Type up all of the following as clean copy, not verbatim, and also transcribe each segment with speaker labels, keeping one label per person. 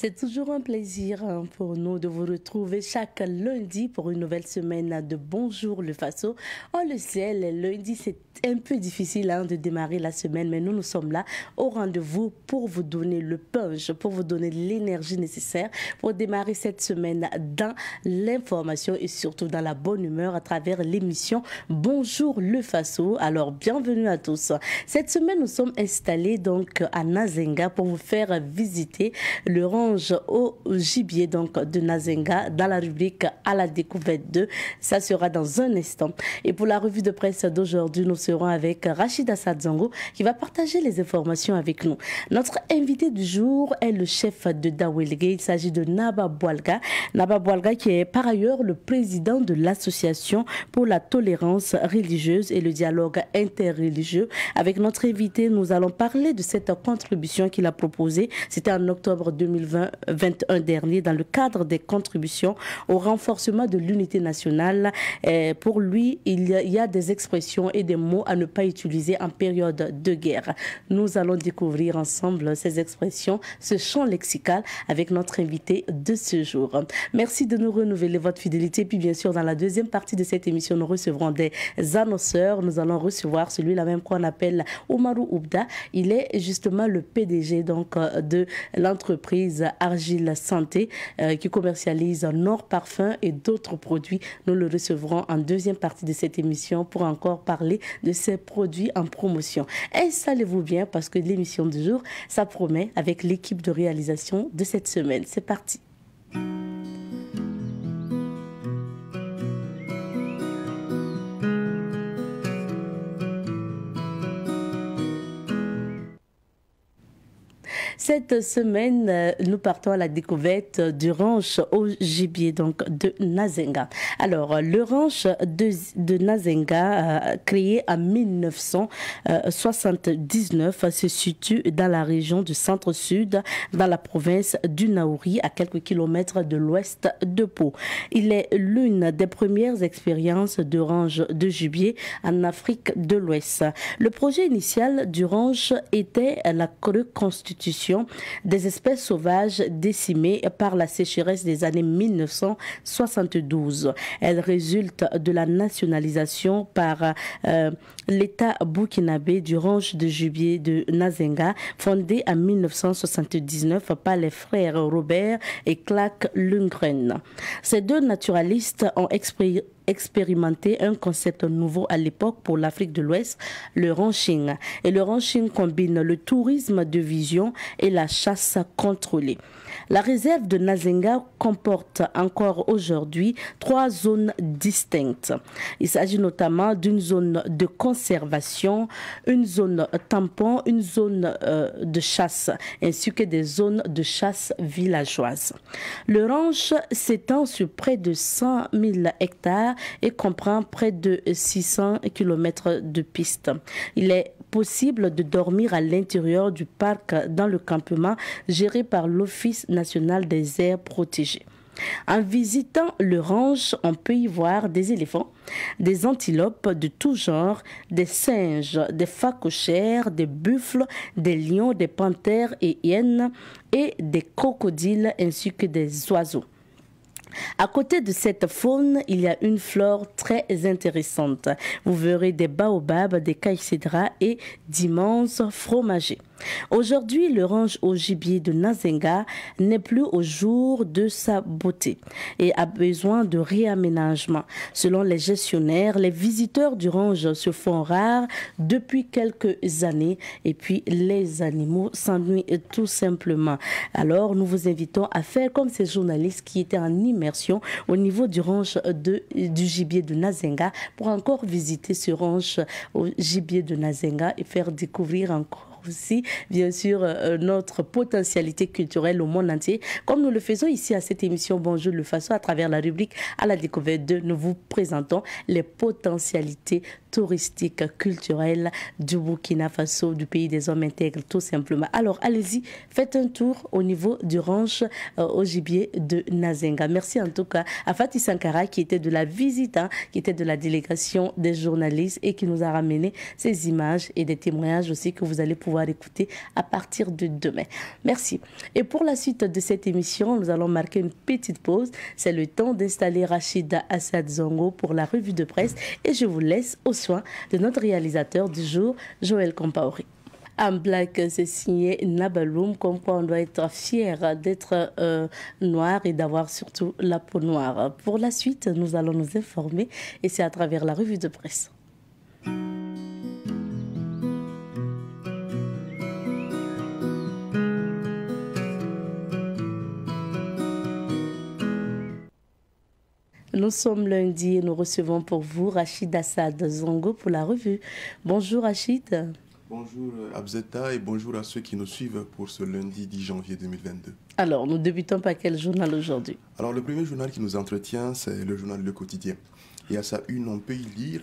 Speaker 1: C'est toujours un plaisir pour nous de vous retrouver chaque lundi pour une nouvelle semaine de Bonjour le Faso. On le sait, le lundi, c'est un peu difficile de démarrer la semaine, mais nous sommes là au rendez-vous pour vous donner le punch, pour vous donner l'énergie nécessaire pour démarrer cette semaine dans l'information et surtout dans la bonne humeur à travers l'émission Bonjour le Faso. Alors, bienvenue à tous. Cette semaine, nous sommes installés donc à Nazenga pour vous faire visiter le range au gibier donc de Nazenga dans la rubrique à la découverte 2. Ça sera dans un instant. Et pour la revue de presse d'aujourd'hui, nous serons avec Rachida Sadzango qui va partager les informations avec nous. Notre invité du jour est le chef de Dawelge. Il s'agit de Naba Boualga. Naba Boualga qui est par ailleurs le président de l'association pour la tolérance religieuse et le dialogue interreligieux. Avec notre invité, nous allons parler de cette contribution qu'il a proposée. C'était en octobre 2021 dernier dans le cadre des contributions au renforcement de l'unité nationale. Pour lui, il y a des expressions et des mots à ne pas utiliser en période de guerre. Nous allons découvrir ensemble ces expressions, ce champ lexical avec notre invité de ce jour. Merci de nous renouveler votre fidélité. Puis bien sûr, dans la deuxième partie de cette émission, nous recevrons des annonceurs. Nous allons recevoir celui-là même qu'on appelle Oumarou Oubda. Il est justement le PDG donc, de l'entreprise Argile Santé qui commercialise Nord Parfum et d'autres produits. Nous le recevrons en deuxième partie de cette émission pour encore parler de ces produits en promotion. Installez-vous bien parce que l'émission du jour, ça promet avec l'équipe de réalisation de cette semaine. C'est parti. Cette semaine, nous partons à la découverte du ranch au gibier donc de Nazenga. Alors, le ranch de Nazenga, créé en 1979, se situe dans la région du centre-sud, dans la province du Naouri, à quelques kilomètres de l'ouest de Pau. Il est l'une des premières expériences de ranch de gibier en Afrique de l'Ouest. Le projet initial du ranch était la reconstitution des espèces sauvages décimées par la sécheresse des années 1972. Elle résulte de la nationalisation par l'État burkinabé du ranch de gibier de Nazenga, fondé en 1979 par les frères Robert et Clark Lundgren. Ces deux naturalistes ont expérimenter un concept nouveau à l'époque pour l'Afrique de l'Ouest, le ranching. Et le ranching combine le tourisme de vision et la chasse contrôlée. La réserve de Nazenga comporte encore aujourd'hui 3 zones distinctes. Il s'agit notamment d'une zone de conservation, une zone tampon, une zone de chasse, ainsi que des zones de chasse villageoises. Le ranch s'étend sur près de 100 000 hectares et comprend près de 600 km de pistes. Il est possible de dormir à l'intérieur du parc dans le campement géré par l'Office national des aires protégées. En visitant le ranch, on peut y voir des éléphants, des antilopes de tout genre, des singes, des phacochères, des buffles, des lions, des panthères et hyènes et des crocodiles ainsi que des oiseaux. À côté de cette faune, il y a une flore très intéressante. Vous verrez des baobabs, des caïcédras et d'immenses fromagers. Aujourd'hui, le ranch au gibier de Nazenga n'est plus au jour de sa beauté et a besoin de réaménagement. Selon les gestionnaires, les visiteurs du ranch se font rares depuis quelques années et puis les animaux s'ennuient tout simplement. Alors, nous vous invitons à faire comme ces journalistes qui étaient en immersion au niveau du ranch du gibier de Nazenga pour encore visiter ce ranch au gibier de Nazenga et faire découvrir encore aussi, bien sûr, notre potentialité culturelle au monde entier, comme nous le faisons ici à cette émission Bonjour le Faso à travers la rubrique à la découverte de nous vous présentons les potentialités touristique, culturelle du Burkina Faso, du pays des hommes intègres, tout simplement. Alors, allez-y, faites un tour au niveau du ranch au gibier de Nazenga. Merci en tout cas à Fatih Sankara qui était de la visite, qui était de la délégation des journalistes et qui nous a ramené ces images et des témoignages aussi que vous allez pouvoir écouter à partir de demain. Merci. Et pour la suite de cette émission, nous allons marquer une petite pause. C'est le temps d'installer Rachida Assad Zongo pour la revue de presse et je vous laisse au soin de notre réalisateur du jour, Joël Compaoré. En black, c'est signé Nabaloum, comme quoi on doit être fier d'être noir et d'avoir surtout la peau noire. Pour la suite, nous allons nous informer et c'est à travers la revue de presse. Nous sommes lundi et nous recevons pour vous Rachid Assad Zongo pour la revue. Bonjour Rachid.
Speaker 2: Bonjour Abzeta et bonjour à ceux qui nous suivent pour ce lundi 10 janvier 2022.
Speaker 1: Alors, nous débutons par quel journal aujourd'hui?
Speaker 2: Alors, le premier journal qui nous entretient, c'est le journal Le Quotidien. Et à sa une, on peut y lire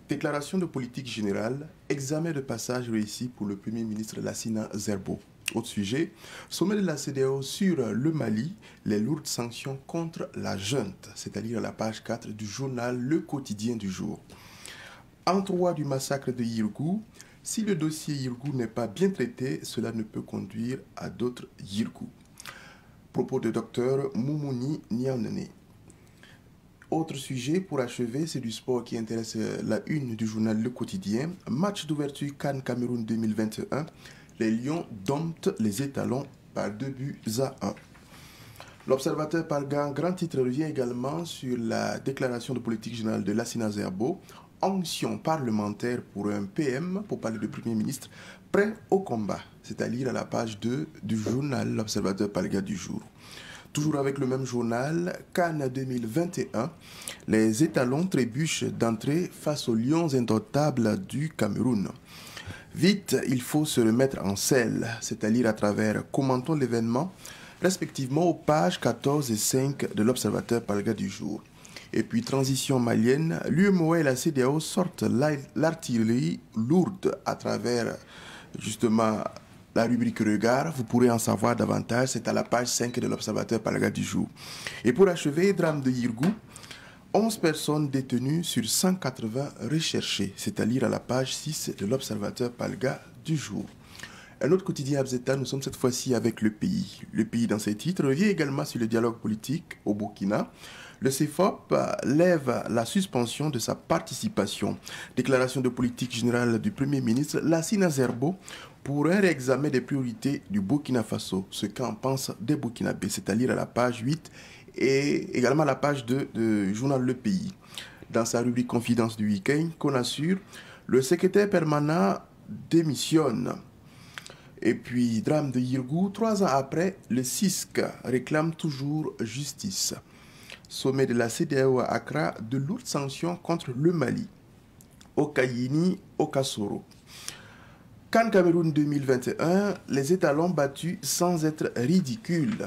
Speaker 2: déclaration de politique générale, examen de passage réussi pour le Premier ministre Lassina Zerbo. Autre sujet, sommet de la CEDEAO sur le Mali, les lourdes sanctions contre la junte, c'est-à-dire à la page 4 du journal Le Quotidien du jour. En droit du massacre de Yirgou, si le dossier Yirgou n'est pas bien traité, cela ne peut conduire à d'autres Yirgou. Propos de Dr Moumouni Nianene. Autre sujet pour achever, c'est du sport qui intéresse la une du journal Le Quotidien. Match d'ouverture Cannes Cameroun 2021. Les Lions domptent les étalons par 2-1. L'Observateur Palgan, grand titre, revient également sur la déclaration de politique générale de Lassina Zerbo. Onction parlementaire pour un PM, pour parler de Premier ministre, prêt au combat. C'est à lire à la page 2 du journal L'Observateur Palga du jour. Toujours avec le même journal, Cannes 2021, les étalons trébuchent d'entrée face aux lions indomptables du Cameroun. Vite, il faut se remettre en selle, c'est-à-dire à travers commentons l'événement, respectivement aux pages 14 et 5 de l'Observateur Palga du jour. Et puis, transition malienne, l'UEMOA et la CEDEAO sortent l'artillerie lourde à travers, justement, la rubrique Regard. Vous pourrez en savoir davantage, c'est à la page 5 de l'Observateur Palga du jour. Et pour achever, drame de Yirgou, 11 personnes détenues sur 180 recherchées, c'est-à-dire à la page 6 de l'Observateur Palga du jour. Un autre quotidien Abzeta, nous sommes cette fois-ci avec Le Pays. Le Pays, dans ses titres, revient également sur le dialogue politique au Burkina. Le CEFOP lève la suspension de sa participation. Déclaration de politique générale du Premier ministre Lassina Zerbo pour un réexamen des priorités du Burkina Faso, ce qu'en pensent des Burkinabés, c'est-à-dire à la page 8 et également à la page 2 du journal Le Pays. Dans sa rubrique Confidence du week-end, qu'on assure, le secrétaire permanent démissionne. Et puis, drame de Yirgou, 3 ans après, le CISC réclame toujours justice. Sommet de la CEDEAO à Accra, de lourdes sanctions contre le Mali. Okayini, Okasoro. Cannes Cameroun 2021, les étalons battus sans être ridicules.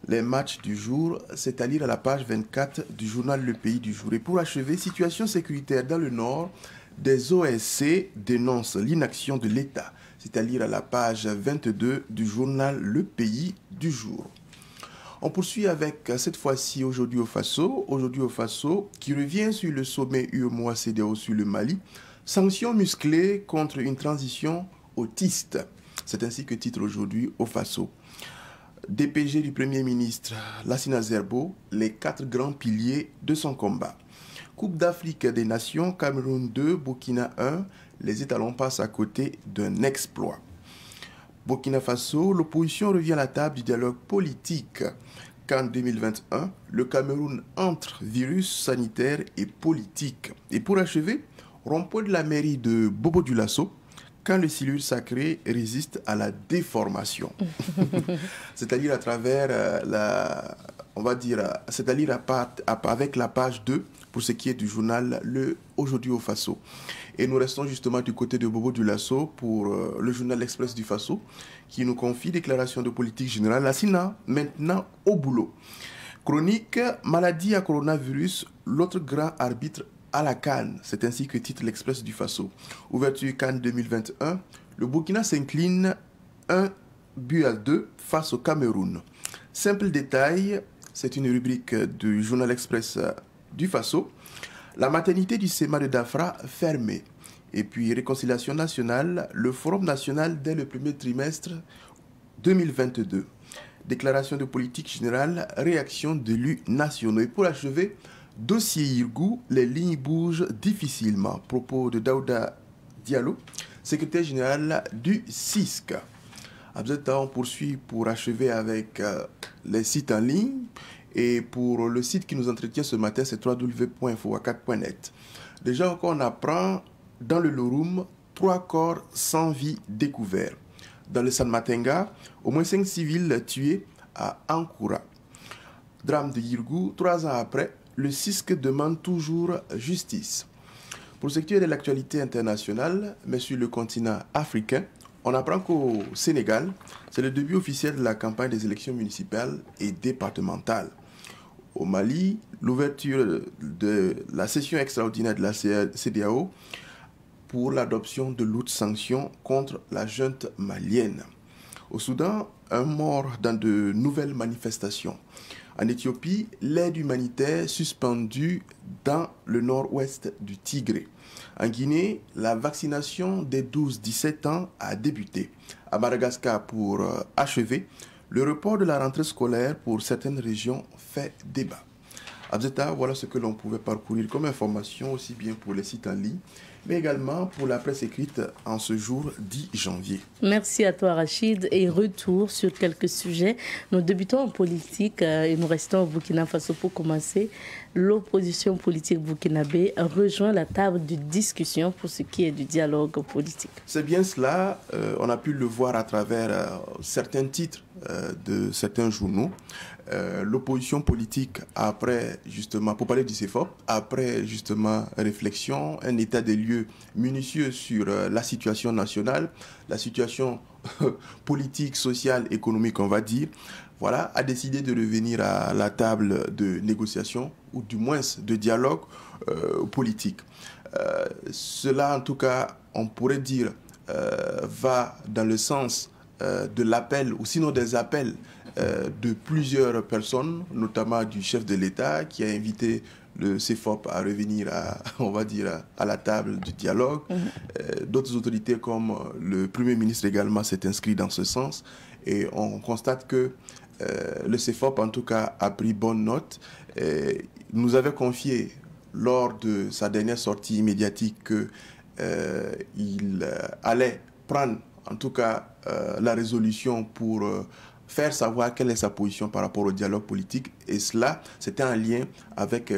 Speaker 2: Les matchs du jour, c'est à lire à la page 24 du journal Le Pays du jour. Et pour achever, situation sécuritaire dans le nord, des OSC dénoncent l'inaction de l'État. C'est à lire à la page 22 du journal Le Pays du jour. On poursuit avec cette fois-ci Aujourd'hui au Faso, qui revient sur le sommet UEMOA-CEDEAO sur le Mali. Sanctions musclées contre une transition autiste. C'est ainsi que titre Aujourd'hui au Faso. DPG du Premier ministre Lassina Zerbo, les 4 grands piliers de son combat. Coupe d'Afrique des Nations, Cameroun 2, Burkina 1, les étalons passent à côté d'un exploit. Burkina Faso, l'opposition revient à la table du dialogue politique. Qu'en 2021, le Cameroun entre virus sanitaire et politique. Et pour achever, rond-point de la mairie de Bobo Dioulasso, quand le silure sacré résiste à la déformation. C'est-à-dire à travers avec la page 2 pour ce qui est du journal Aujourd'hui au Faso. Et nous restons justement du côté de Bobo Dioulasso pour le journal L'Express du Faso qui nous confie déclaration de politique générale. Lassina, maintenant au boulot. Chronique, maladie à coronavirus, l'autre grand arbitre à la CAN. C'est ainsi que titre l'Express du Faso. Ouverture CAN 2021. Le Burkina s'incline 1-2 face au Cameroun. Simple détail, c'est une rubrique du journal Express du Faso. La maternité du SEMA de Dafra fermée. Et puis réconciliation nationale, le Forum national dès le premier trimestre 2022. Déclaration de politique générale, réaction d'élus nationaux. Et pour achever, dossier Irgou, les lignes bougent difficilement. Propos de Daouda Diallo, secrétaire général du CISC. On poursuit pour achever avec les sites en ligne. Et pour le site qui nous entretient ce matin, c'est www.infowacat.net. Déjà encore, on apprend dans le Loroum 3 corps sans vie découverts. Dans le San Matenga, au moins 5 civils tués à Ankoura. Drame de Yirgou, 3 ans après, le CISC demande toujours justice. Pour ce qui est de l'actualité internationale, mais sur le continent africain, on apprend qu'au Sénégal, c'est le début officiel de la campagne des élections municipales et départementales. Au Mali, l'ouverture de la session extraordinaire de la CEDEAO pour l'adoption de lourdes sanctions contre la junte malienne. Au Soudan, un mort dans de nouvelles manifestations. En Éthiopie, l'aide humanitaire suspendue dans le nord-ouest du Tigré. En Guinée, la vaccination des 12-17 ans a débuté. À Madagascar, pour achever, le report de la rentrée scolaire pour certaines régions fait débat. Abzeta, voilà ce que l'on pouvait parcourir comme information, aussi bien pour les sites en ligne, mais également pour la presse écrite en ce jour 10 janvier.
Speaker 1: Merci à toi Rachid, et retour sur quelques sujets. Nous débutons en politique et nous restons au Burkina Faso pour commencer. L'opposition politique burkinabé rejoint la table de discussion pour ce qui est du dialogue politique.
Speaker 2: C'est bien cela, on a pu le voir à travers certains titres de certains journaux. L'opposition politique, après justement, pour parler du CEFOP, après justement réflexion, un état des lieux minutieux sur la situation nationale, la situation politique, sociale, économique, on va dire, voilà, a décidé de revenir à la table de négociation, ou du moins de dialogue politique. Cela, en tout cas, on pourrait dire, va dans le sens de l'appel, ou sinon des appels de plusieurs personnes, notamment du chef de l'État, qui a invité le CEFOP à revenir on va dire, à la table du dialogue. D'autres autorités comme le Premier ministre également s'est inscrit dans ce sens. Et on constate que le CEFOP, en tout cas, a pris bonne note. Nous avait confié, lors de sa dernière sortie médiatique, qu'il allait prendre, en tout cas, la résolution pour faire savoir quelle est sa position par rapport au dialogue politique. Et cela, c'était en lien avec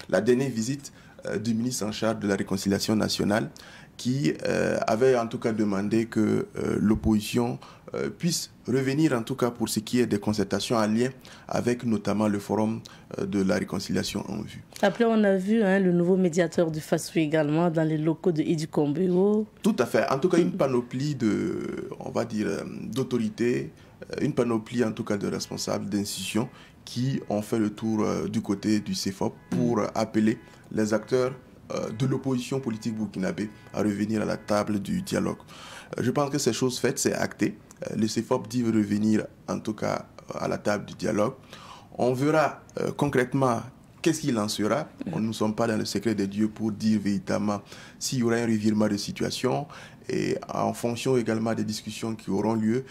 Speaker 2: la dernière visite du ministre en charge de la réconciliation nationale, qui avait en tout cas demandé que l'opposition puisse revenir, en tout cas pour ce qui est des concertations en lien avec notamment le forum de la réconciliation en vue.
Speaker 1: Après, on a vu le nouveau médiateur du FASU également dans les locaux de Idi Kombeo.
Speaker 2: Tout à fait. En tout cas, une panoplie on va dire, d'autorités, une panoplie en tout cas de responsables d'institutions qui ont fait le tour du côté du CEFOP pour appeler les acteurs de l'opposition politique burkinabé à revenir à la table du dialogue. Je pense que c'est chose faite, c'est acté. Le CEFOP dit revenir en tout cas à la table du dialogue. On verra concrètement qu'est-ce qu'il en sera. Nous ne sommes pas dans le secret des dieux pour dire véritablement s'il y aura un revirement de situation, et en fonction également des discussions qui auront lieu,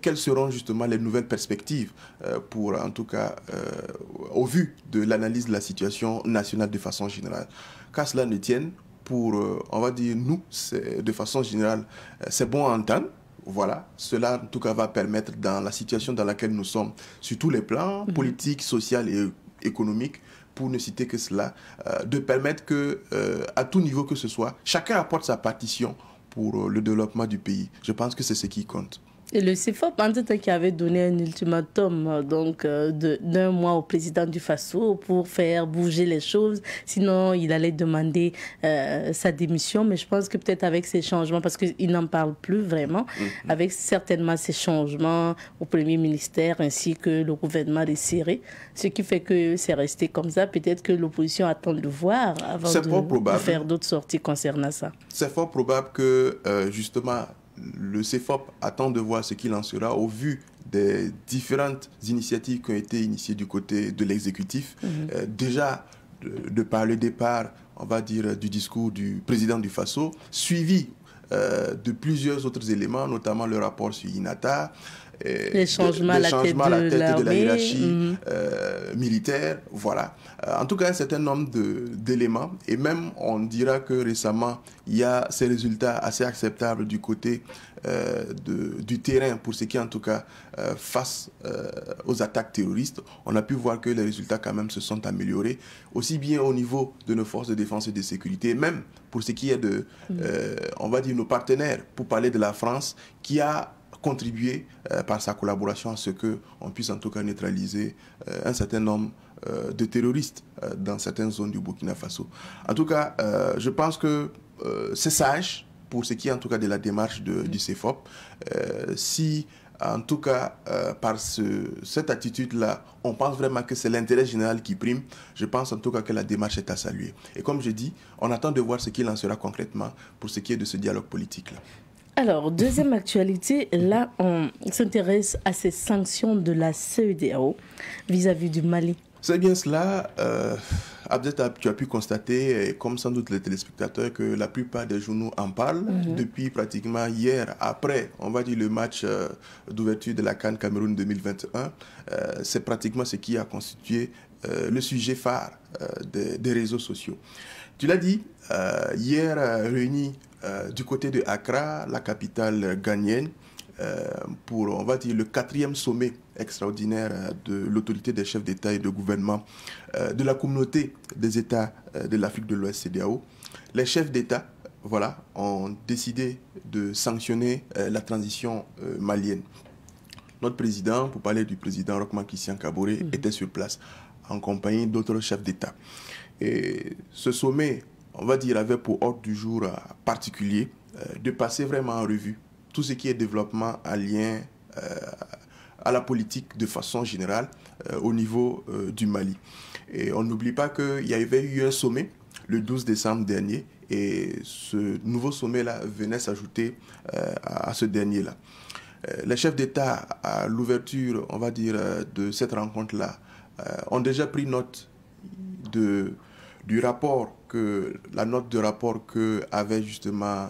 Speaker 2: quelles seront justement les nouvelles perspectives pour, en tout cas, au vu de l'analyse de la situation nationale de façon générale. Qu'à cela ne tienne, pour, on va dire, nous, de façon générale, c'est bon à entendre. Voilà, cela en tout cas va permettre, dans la situation dans laquelle nous sommes, sur tous les plans, politiques, sociaux et économiques, pour ne citer que cela, de permettre que, à tout niveau que ce soit, chacun apporte sa partition pour le développement du pays. Je pense que c'est ce qui compte.
Speaker 1: Et le CFOP, en tout cas, qui avait donné un ultimatum donc d'un mois au président du Faso pour faire bouger les choses. Sinon, il allait demander sa démission. Mais je pense que peut-être avec ces changements, parce qu'il n'en parle plus vraiment, avec certainement ces changements au Premier ministère ainsi que le gouvernement resserré, ce qui fait que c'est resté comme ça. Peut-être que l'opposition attend de voir avant de faire d'autres sorties concernant ça.
Speaker 2: C'est fort probable que, justement, le CFOP attend de voir ce qu'il en sera au vu des différentes initiatives qui ont été initiées du côté de l'exécutif. Déjà, de par le départ, on va dire, du discours du président du Faso, suivi de plusieurs autres éléments, notamment le rapport sur Inata,
Speaker 1: les changements à la tête
Speaker 2: de la hiérarchie militaire, voilà. En tout cas, un certain nombre d'éléments. Et même, on dira que récemment, il y a ces résultats assez acceptables du côté du terrain, pour ce qui, en tout cas, face aux attaques terroristes. On a pu voir que les résultats, quand même, se sont améliorés, aussi bien au niveau de nos forces de défense et de sécurité, même pour ce qui est de, on va dire, nos partenaires, pour parler de la France, qui a contribuer par sa collaboration à ce qu'on puisse en tout cas neutraliser un certain nombre de terroristes dans certaines zones du Burkina Faso. En tout cas, je pense que c'est sage pour ce qui est en tout cas de la démarche du CFOP. Si en tout cas, par cette attitude-là, on pense vraiment que c'est l'intérêt général qui prime. Je pense en tout cas que la démarche est à saluer. Et comme je dis, on attend de voir ce qu'il en sera concrètement pour ce qui est de ce dialogue politique-là.
Speaker 1: Alors, deuxième actualité, là, on s'intéresse à ces sanctions de la CEDEAO vis-à-vis du Mali.
Speaker 2: C'est bien cela. Abdel, tu as pu constater, comme sans doute les téléspectateurs, que la plupart des journaux en parlent depuis pratiquement hier, après, on va dire, le match d'ouverture de la CAN Cameroun 2021. C'est pratiquement ce qui a constitué le sujet phare des réseaux sociaux. Tu l'as dit, hier réuni du côté de Accra, la capitale ghanéenne, pour, on va dire, le 4e sommet extraordinaire de l'autorité des chefs d'État et de gouvernement de la communauté des États de l'Afrique de l'Ouest, CEDEAO. Les chefs d'État, voilà, ont décidé de sanctionner la transition malienne. Notre président, pour parler du président Roch Marc Christian Kaboré, était sur place en compagnie d'autres chefs d'État. Et ce sommet, on va dire, avait pour ordre du jour particulier de passer vraiment en revue tout ce qui est développement en lien à la politique de façon générale au niveau du Mali. Et on n'oublie pas qu'il y avait eu un sommet le 12 décembre dernier et ce nouveau sommet-là venait s'ajouter à ce dernier-là. Les chefs d'État, à l'ouverture, on va dire, de cette rencontre-là, ont déjà pris note du rapport la note de rapport que avait justement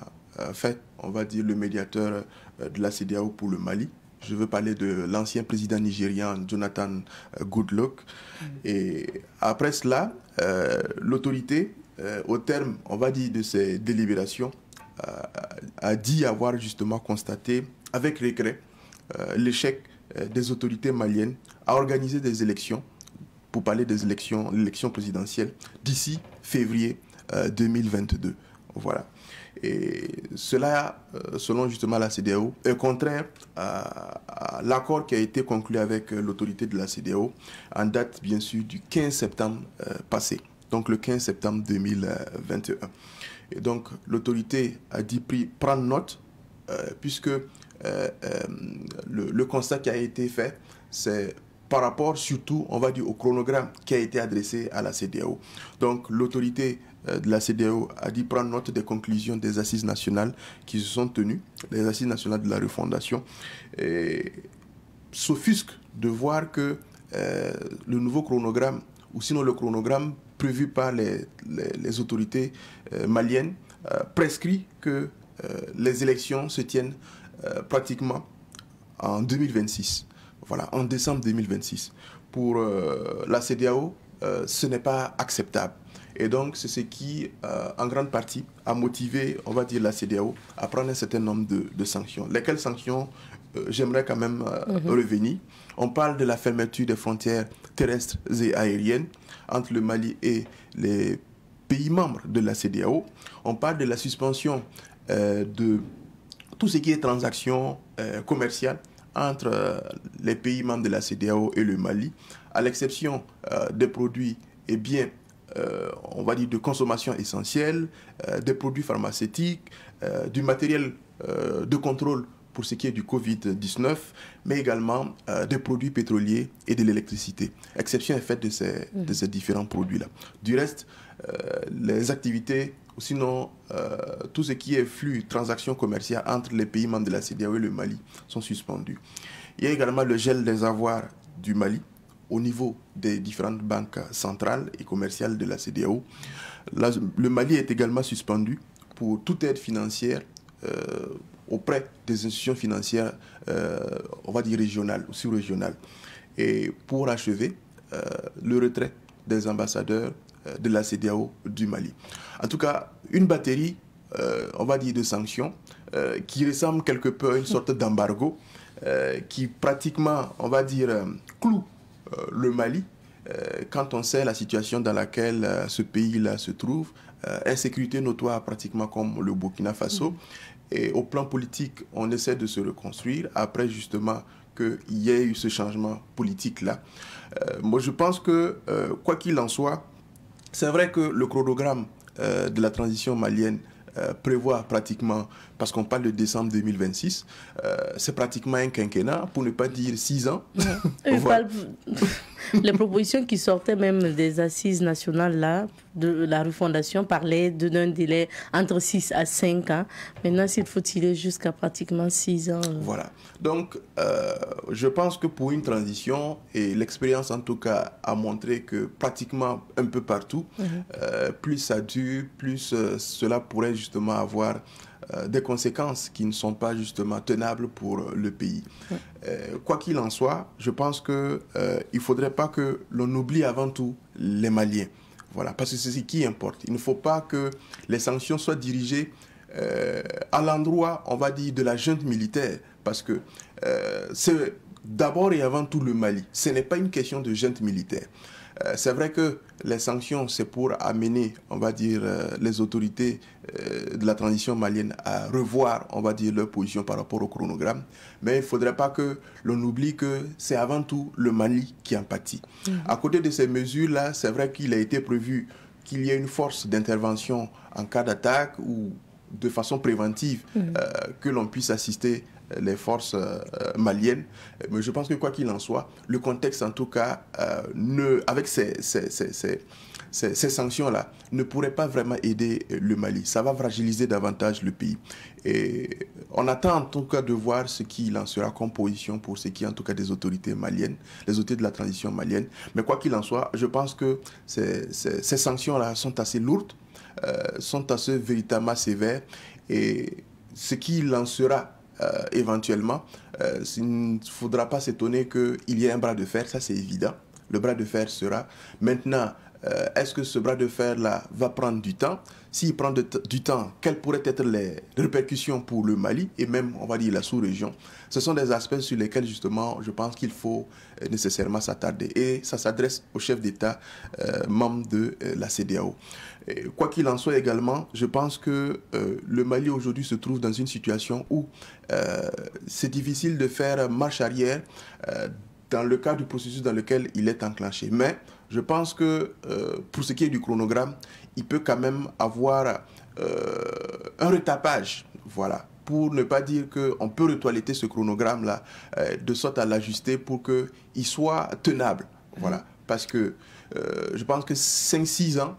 Speaker 2: fait, on va dire, le médiateur de la CEDEAO pour le Mali. Je veux parler de l'ancien président nigérian Jonathan Goodluck. Et après cela, l'autorité, au terme, on va dire, de ces délibérations, a dit avoir justement constaté avec regret l'échec des autorités maliennes à organiser des élections, pour parler des l'élection présidentielle, d'ici février 2022. Voilà. Et cela, selon justement la CEDEAO, est contraire à l'accord qui a été conclu avec l'autorité de la CEDEAO en date, bien sûr, du 15 septembre passé, donc le 15 septembre 2021. Et donc, l'autorité a dit prendre note, puisque le constat qui a été fait, c'est par rapport surtout, on va dire, au chronogramme qui a été adressé à la CEDEAO. Donc, l'autorité de la CEDEAO a dit prendre note des conclusions des assises nationales qui se sont tenues, les assises nationales de la refondation, et s'offusque de voir que le nouveau chronogramme, ou sinon le chronogramme prévu par les autorités maliennes, prescrit que les élections se tiennent pratiquement en 2026. Voilà, en décembre 2026. Pour la CEDEAO, ce n'est pas acceptable. Et donc, c'est ce qui, en grande partie, a motivé, on va dire, la CEDEAO à prendre un certain nombre de sanctions. Lesquelles sanctions, j'aimerais quand même revenir. On parle de la fermeture des frontières terrestres et aériennes entre le Mali et les pays membres de la CEDEAO. On parle de la suspension de tout ce qui est transactions commercial entre les pays membres de la CEDEAO et le Mali, à l'exception des produits et biens, on va dire, de consommation essentielle, des produits pharmaceutiques, du matériel de contrôle pour ce qui est du Covid-19, mais également des produits pétroliers et de l'électricité. Exception est faite de ces différents produits-là. Du reste, les activités, ou sinon tout ce qui est flux, transactions commerciales entre les pays membres de la CEDEAO et le Mali sont suspendus. Il y a également le gel des avoirs du Mali au niveau des différentes banques centrales et commerciales de la CEDEAO. Là, le Mali est également suspendu pour toute aide financière auprès des institutions financières, on va dire régionales ou sous-régionales. Et pour achever, le retrait des ambassadeurs de la CEDEAO du Mali. En tout cas, une batterie, on va dire, de sanctions qui ressemble quelque peu à une sorte d'embargo qui pratiquement, on va dire, cloue le Mali quand on sait la situation dans laquelle ce pays-là se trouve, insécurité notoire pratiquement comme le Burkina Faso. Et au plan politique, on essaie de se reconstruire après justement qu'il y ait eu ce changement politique-là. Moi, je pense que, quoi qu'il en soit, c'est vrai que le chronogramme de la transition malienne prévoit pratiquement, parce qu'on parle de décembre 2026, c'est pratiquement un quinquennat, pour ne pas dire 6 ans.
Speaker 1: Voilà. Les propositions qui sortaient même des assises nationales là, de la refondation parlaient d'un délai entre 6 à 5 ans. Maintenant, s'il faut tirer jusqu'à pratiquement 6 ans.
Speaker 2: Voilà. Donc, je pense que pour une transition, et l'expérience en tout cas a montré que pratiquement un peu partout, plus ça dure, plus cela pourrait justement avoir des conséquences qui ne sont pas justement tenables pour le pays. Quoi qu'il en soit, je pense qu'il ne faudrait pas que l'on oublie avant tout les Maliens. Voilà, parce que c'est ce qui importe. Il ne faut pas que les sanctions soient dirigées à l'endroit, on va dire, de la junte militaire, parce que c'est d'abord et avant tout le Mali. Ce n'est pas une question de junte militaire. C'est vrai que les sanctions, c'est pour amener, on va dire, les autorités de la transition malienne à revoir, on va dire, leur position par rapport au chronogramme. Mais il ne faudrait pas que l'on oublie que c'est avant tout le Mali qui en pâtit. À côté de ces mesures-là, c'est vrai qu'il a été prévu qu'il y ait une force d'intervention en cas d'attaque ou de façon préventive, que l'on puisse assister les forces maliennes. Mais je pense que quoi qu'il en soit, le contexte en tout cas, avec ces sanctions-là, ne pourrait pas vraiment aider le Mali. Ça va fragiliser davantage le pays. Et on attend en tout cas de voir ce qu'il en sera comme position pour ce qui est en tout cas des autorités maliennes, les autorités de la transition malienne. Mais quoi qu'il en soit, je pense que ces sanctions-là sont assez lourdes, sont assez véritablement sévères. Et ce qu'il en sera éventuellement, il ne faudra pas s'étonner qu'il y ait un bras de fer, ça c'est évident. Le bras de fer sera. Maintenant, est-ce que ce bras de fer-là va prendre du temps? S'il prend du temps, quelles pourraient être les répercussions pour le Mali et même, on va dire, la sous-région? Ce sont des aspects sur lesquels, justement, je pense qu'il faut nécessairement s'attarder. Et ça s'adresse aux chefs d'État membres de la CEDEAO. Quoi qu'il en soit également, je pense que le Mali aujourd'hui se trouve dans une situation où c'est difficile de faire marche arrière dans le cadre du processus dans lequel il est enclenché. Mais je pense que pour ce qui est du chronogramme, il peut quand même avoir un retapage, voilà, pour ne pas dire qu'on peut retoiletter ce chronogramme-là, de sorte à l'ajuster pour qu'il soit tenable, voilà, parce que je pense que 5-6 ans,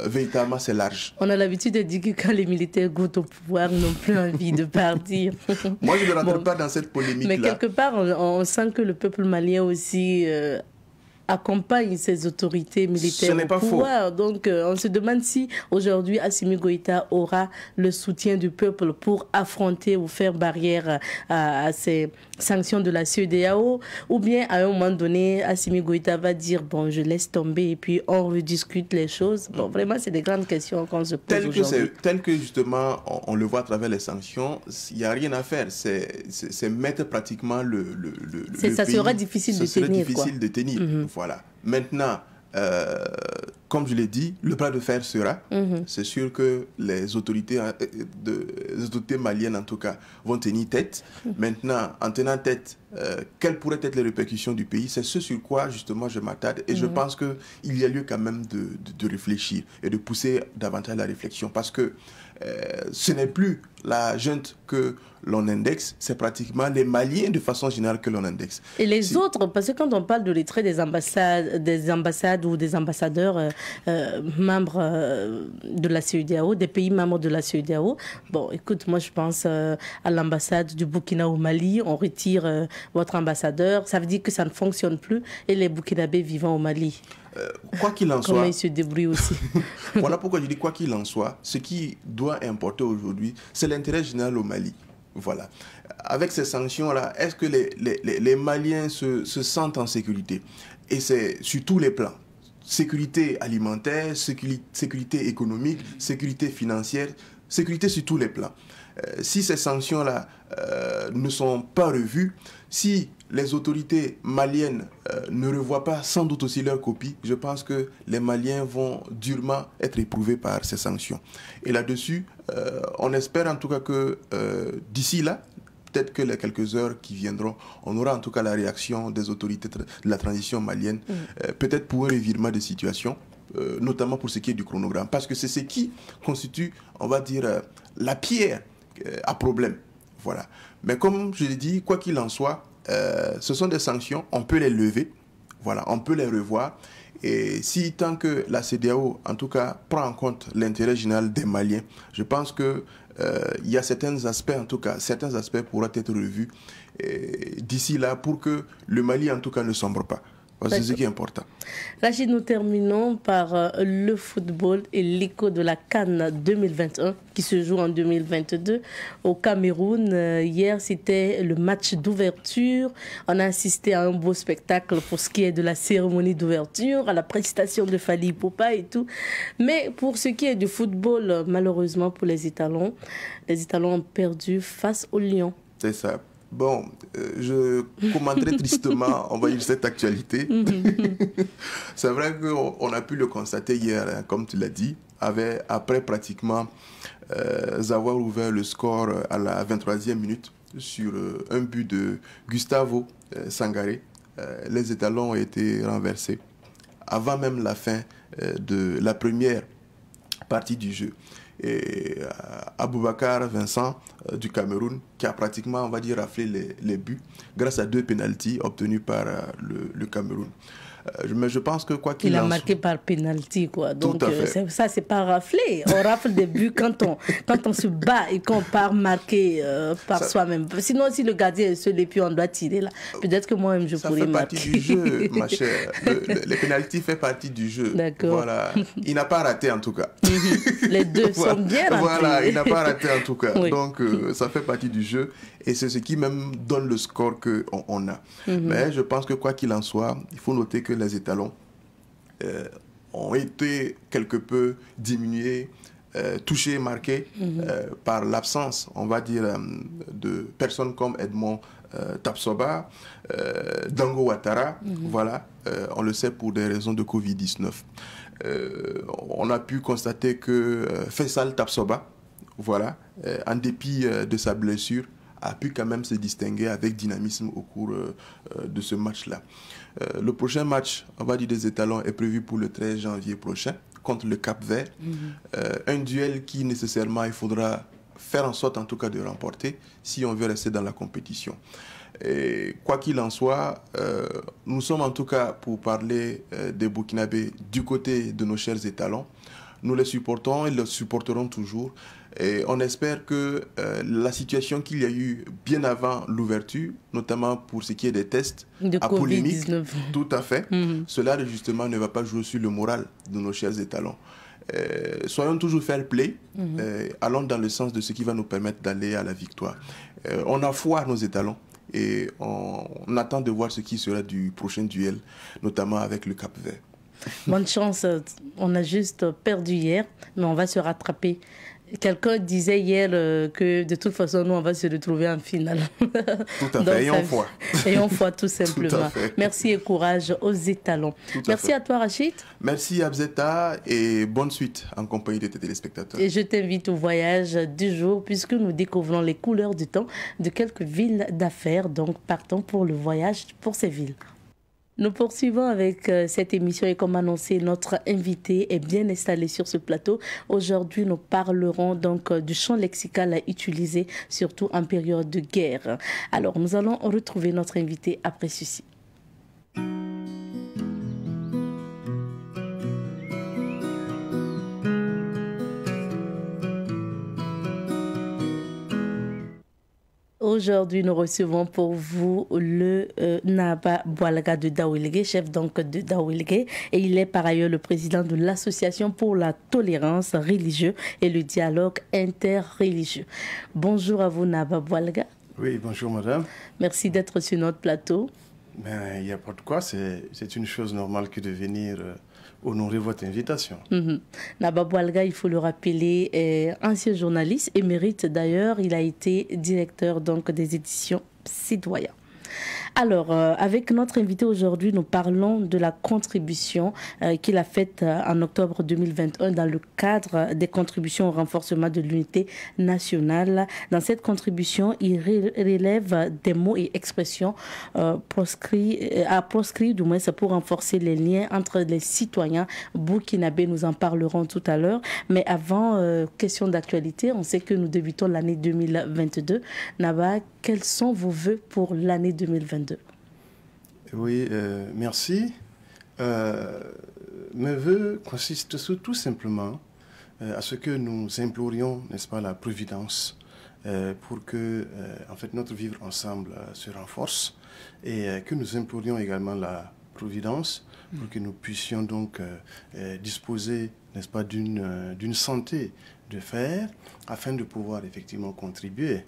Speaker 2: véritablement, c'est large.
Speaker 1: On a l'habitude de dire que quand les militaires goûtent au pouvoir, ils n'ont plus envie de partir.
Speaker 2: Moi, je ne rentre pas dans cette polémique-là.
Speaker 1: Mais quelque part, on sent que le peuple malien aussi accompagne ces autorités militaires au pouvoir. Donc, on se demande si aujourd'hui Assimi Goïta aura le soutien du peuple pour affronter ou faire barrière à ces sanctions de la CEDEAO, ou bien à un moment donné, Assimi Goïta va dire bon, je laisse tomber et puis on rediscute les choses. Bon, vraiment, c'est des grandes questions qu'on se pose aujourd'hui.
Speaker 2: Tel que justement, on le voit à travers les sanctions, il n'y a rien à faire. C'est mettre pratiquement le
Speaker 1: ça
Speaker 2: pays,
Speaker 1: sera difficile de tenir.
Speaker 2: Voilà. Maintenant, comme je l'ai dit, le bras de fer sera. C'est sûr que les autorités maliennes, en tout cas, vont tenir tête. Maintenant, en tenant tête, quelles pourraient être les répercussions du pays? C'est ce sur quoi, justement, je m'attarde. Et je pense qu'il y a lieu quand même de réfléchir et de pousser davantage la réflexion. Parce que ce n'est plus la junte que l'on indexe, c'est pratiquement les Maliens de façon générale que l'on indexe. Et
Speaker 1: les autres, parce que quand on parle de retrait des ambassades ou des ambassadeurs membres de la CEDEAO, des pays membres de la CEDEAO, bon, écoute, moi je pense à l'ambassade du Burkina au Mali, on retire votre ambassadeur, ça veut dire que ça ne fonctionne plus, et les Burkinabés vivant au Mali.
Speaker 2: Quoi qu'il en soit,
Speaker 1: comment ils se débrouillent aussi.
Speaker 2: Voilà pourquoi je dis quoi qu'il en soit, ce qui doit importer aujourd'hui, c'est l'intérêt général au Mali. Voilà. Avec ces sanctions-là, est-ce que les Maliens se sentent en sécurité? Et c'est sur tous les plans. Sécurité alimentaire, sécurité économique, sécurité financière, sécurité sur tous les plans. Si ces sanctions-là ne sont pas revues, si les autorités maliennes ne revoient pas sans doute aussi leur copie, je pense que les Maliens vont durement être éprouvés par ces sanctions. Et là-dessus, on espère en tout cas que d'ici là, peut-être que les quelques heures qui viendront, on aura en tout cas la réaction des autorités de la transition malienne, peut-être pour un revirement de situation, notamment pour ce qui est du chronogramme. Parce que c'est ce qui constitue, on va dire, la pierre à problème. Voilà. Mais comme je l'ai dit, quoi qu'il en soit, ce sont des sanctions, on peut les lever, voilà, on peut les revoir. Et si tant que la CEDEAO, en tout cas, prend en compte l'intérêt général des Maliens, je pense que il y a certains aspects, en tout cas, certains aspects pourraient être revus d'ici là pour que le Mali, en tout cas, ne sombre pas. C'est ce qui est important.
Speaker 1: Rachid, nous terminons par le football et l'écho de la CAN 2021 qui se joue en 2022 au Cameroun. Hier, c'était le match d'ouverture. On a assisté à un beau spectacle pour ce qui est de la cérémonie d'ouverture, à la prestation de Fally Ipupa et tout. Mais pour ce qui est du football, malheureusement pour les Étalons ont perdu face aux Lions.
Speaker 2: C'est ça. Bon, je commenterai tristement, on va dire, cette actualité. C'est vrai qu'on a pu le constater hier, hein, comme tu l'as dit, après pratiquement avoir ouvert le score à la 23e minute sur un but de Gustavo Sangaré. Les Étalons ont été renversés avant même la fin de la première partie du jeu. Et Aboubakar Vincent du Cameroun qui a pratiquement, on va dire, raflé les buts grâce à 2 pénaltys obtenus par le Cameroun. Mais je pense que quoi qu'il en soit...
Speaker 1: Il a marqué par pénalty, quoi. Donc ça, c'est pas raflé. On rafle des buts quand on se bat et qu'on part marquer par soi-même. Sinon, si le gardien est seul et puis on doit tirer là, peut-être que moi-même je pourrais marquer.
Speaker 2: Ça fait partie du jeu, ma chère. Les pénaltys fait partie du jeu.
Speaker 1: D'accord.
Speaker 2: Voilà. Il n'a pas raté en tout cas.
Speaker 1: Les deux sont bien ratés.
Speaker 2: Voilà, il n'a pas raté en tout cas.
Speaker 1: Oui.
Speaker 2: Donc ça fait partie du jeu et c'est ce qui même donne le score qu'on a. Mais je pense que quoi qu'il en soit, il faut noter que les Étalons ont été quelque peu diminués, touchés, marqués par l'absence, on va dire, de personnes comme Edmond Tapsoba, Dango Ouattara, voilà, on le sait pour des raisons de Covid-19. On a pu constater que Faisal Tapsoba, voilà, en dépit de sa blessure, a pu quand même se distinguer avec dynamisme au cours de ce match-là. Le prochain match, on va dire, des Étalons est prévu pour le 13 janvier prochain contre le Cap-Vert. Un duel qui nécessairement il faudra faire en sorte en tout cas de remporter si on veut rester dans la compétition. Et quoi qu'il en soit, nous sommes en tout cas pour parler des Burkinabés du côté de nos chers Étalons. Nous les supportons et les supporterons toujours. Et on espère que la situation qu'il y a eu bien avant l'ouverture, notamment pour ce qui est des tests à polémique, tout à fait, cela justement ne va pas jouer sur le moral de nos chers Étalons. Soyons toujours fair play, allons dans le sens de ce qui va nous permettre d'aller à la victoire. On a foi à nos Étalons et on attend de voir ce qui sera du prochain duel, notamment avec le Cap-Vert.
Speaker 1: Bonne chance, on a juste perdu hier, mais on va se rattraper Quelqu'un disait hier que de toute façon, nous, on va se retrouver en finale.
Speaker 2: Tout à fait, ayons foi.
Speaker 1: Ayons foi, tout simplement. Merci et courage aux étalons. Merci à toi, Rachid.
Speaker 2: Merci, Abzeta, et bonne suite en compagnie de tes téléspectateurs.
Speaker 1: Et je t'invite au voyage du jour, puisque nous découvrons les couleurs du temps de quelques villes d'affaires. Donc, partons pour le voyage pour ces villes. Nous poursuivons avec cette émission et comme annoncé, notre invité est bien installé sur ce plateau. Aujourd'hui, nous parlerons donc du champ lexical à utiliser, surtout en période de guerre. Alors, nous allons retrouver notre invité après ceci. Aujourd'hui, nous recevons pour vous le Naba Boualga de Daouilgué, chef donc de Daouilgué, et il est par ailleurs le président de l'Association pour la tolérance religieuse et le dialogue interreligieux. Bonjour à vous, Naba Boualga.
Speaker 3: Oui, bonjour madame.
Speaker 1: Merci d'être sur notre plateau.
Speaker 3: Mais il n'y a pas de quoi, c'est une chose normale que de venir honorer votre invitation.
Speaker 1: Naba Boualga, il faut le rappeler, est ancien journaliste, émérite d'ailleurs. Il a été directeur donc des éditions Citoyen. Alors, avec notre invité aujourd'hui, nous parlons de la contribution qu'il a faite en octobre 2021 dans le cadre des contributions au renforcement de l'unité nationale. Dans cette contribution, il relève des mots et expressions proscrits, du moins, c'est pour renforcer les liens entre les citoyens burkinabés. Nous en parlerons tout à l'heure. Mais avant, question d'actualité, on sait que nous débutons l'année 2022. Naba, quels sont vos vœux pour l'année 2022?
Speaker 3: Oui, merci. Mes vœux consistent tout simplement à ce que nous implorions, n'est-ce pas, la providence pour que, en fait, notre vivre ensemble se renforce et que nous implorions également la providence pour que nous puissions donc disposer, n'est-ce pas, d'une santé de fer afin de pouvoir effectivement contribuer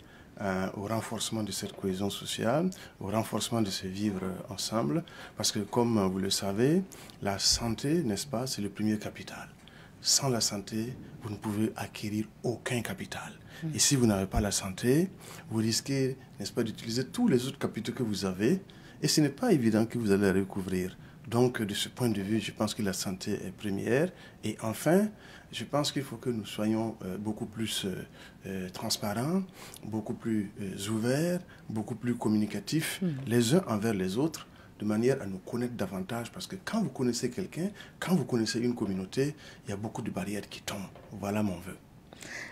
Speaker 3: au renforcement de cette cohésion sociale, au renforcement de ce vivre ensemble, parce que comme vous le savez, la santé, n'est-ce pas, c'est le premier capital. Sans la santé, vous ne pouvez acquérir aucun capital. Et si vous n'avez pas la santé, vous risquez, n'est-ce pas, d'utiliser tous les autres capitaux que vous avez, et ce n'est pas évident que vous allez les recouvrir. Donc, de ce point de vue, je pense que la santé est première. Et enfin, je pense qu'il faut que nous soyons beaucoup plus transparents, beaucoup plus ouverts, beaucoup plus communicatifs les uns envers les autres, de manière à nous connaître davantage. Parce que quand vous connaissez quelqu'un, quand vous connaissez une communauté, il y a beaucoup de barrières qui tombent. Voilà mon vœu.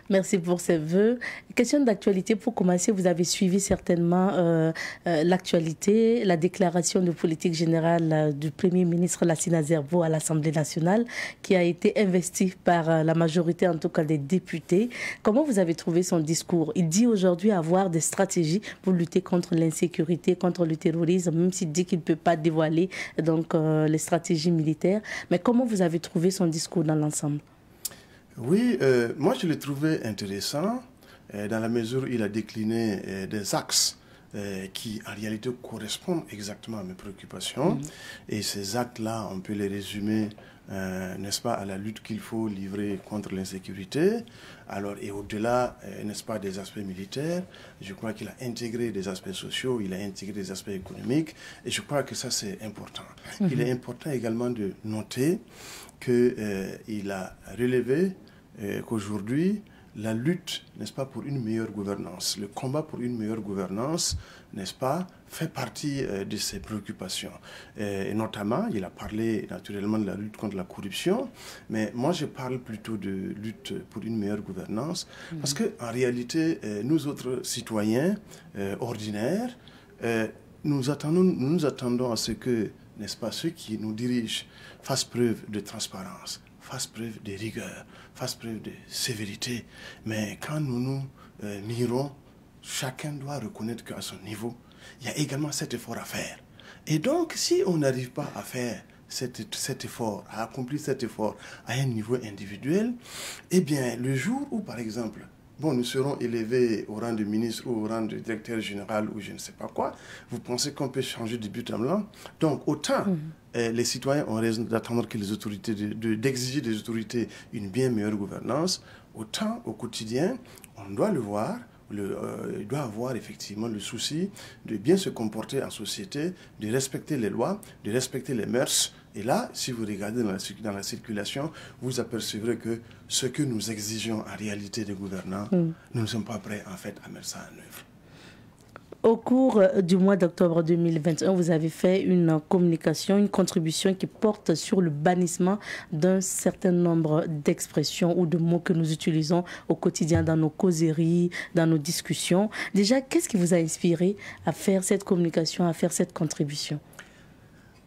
Speaker 1: Merci pour ces vœux. Question d'actualité, pour commencer, vous avez suivi certainement l'actualité, la déclaration de politique générale du Premier ministre Lassina Zerbo à l'Assemblée nationale, qui a été investi par la majorité, en tout cas des députés. Comment vous avez trouvé son discours? Il dit aujourd'hui avoir des stratégies pour lutter contre l'insécurité, contre le terrorisme, même s'il dit qu'il ne peut pas dévoiler donc, les stratégies militaires. Mais comment vous avez trouvé son discours dans l'ensemble?
Speaker 3: Oui, moi je l'ai trouvé intéressant dans la mesure où il a décliné des axes qui en réalité correspondent exactement à mes préoccupations. Et ces actes-là, on peut les résumer, n'est-ce pas, à la lutte qu'il faut livrer contre l'insécurité. Alors, et au-delà, n'est-ce pas, des aspects militaires, je crois qu'il a intégré des aspects sociaux, il a intégré des aspects économiques, et je crois que ça c'est important. Il est important également de noter qu'il a relevé qu'aujourd'hui, la lutte, n'est-ce pas, pour une meilleure gouvernance, le combat pour une meilleure gouvernance, n'est-ce pas, fait partie de ses préoccupations. Et notamment, il a parlé naturellement de la lutte contre la corruption, mais moi je parle plutôt de lutte pour une meilleure gouvernance, parce qu'en réalité, nous autres citoyens ordinaires, nous nous attendons à ce que, n'est-ce pas, ceux qui nous dirigent fassent preuve de transparence, fassent preuve de rigueur, fassent preuve de sévérité. Mais quand nous nous mirons, chacun doit reconnaître qu'à son niveau, il y a également cet effort à faire. Et donc, si on n'arrive pas à faire cet effort, à accomplir cet effort à un niveau individuel, eh bien, le jour où, par exemple, bon, nous serons élevés au rang de ministre ou au rang de directeur général ou je ne sais pas quoi, vous pensez qu'on peut changer de but en blanc? Donc, autant les citoyens ont raison d'attendre que les autorités, d'exiger des autorités une bien meilleure gouvernance, autant au quotidien, on doit le voir, il doit avoir effectivement le souci de bien se comporter en société, de respecter les lois, de respecter les mœurs. Et là, si vous regardez dans la circulation, vous apercevrez que ce que nous exigeons en réalité des gouvernants, nous ne sommes pas prêts en fait à mettre ça en œuvre.
Speaker 1: Au cours du mois d'octobre 2021, vous avez fait une communication, une contribution qui porte sur le bannissement d'un certain nombre d'expressions ou de mots que nous utilisons au quotidien dans nos causeries, dans nos discussions. Déjà, qu'est-ce qui vous a inspiré à faire cette communication, à faire cette contribution?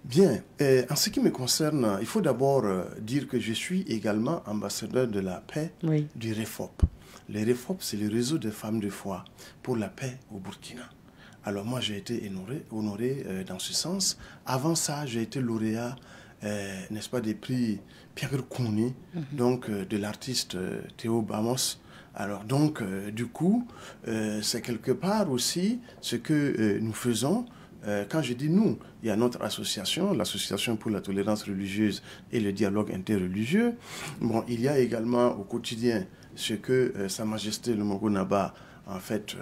Speaker 3: Bien, en ce qui me concerne, il faut d'abord dire que je suis également ambassadeur de la paix du REFOP. Le REFOP, c'est le réseau des femmes de foi pour la paix au Burkina. Alors moi, j'ai été honoré dans ce sens. Avant ça, j'ai été lauréat, n'est-ce pas, des prix Pierre Kouni, donc de l'artiste Théo Bamos. Alors donc, du coup, c'est quelque part aussi ce que nous faisons. Quand je dis nous, il y a notre association, l'Association pour la tolérance religieuse et le dialogue interreligieux. Bon, il y a également au quotidien ce que Sa Majesté le Mongo Naba, en fait,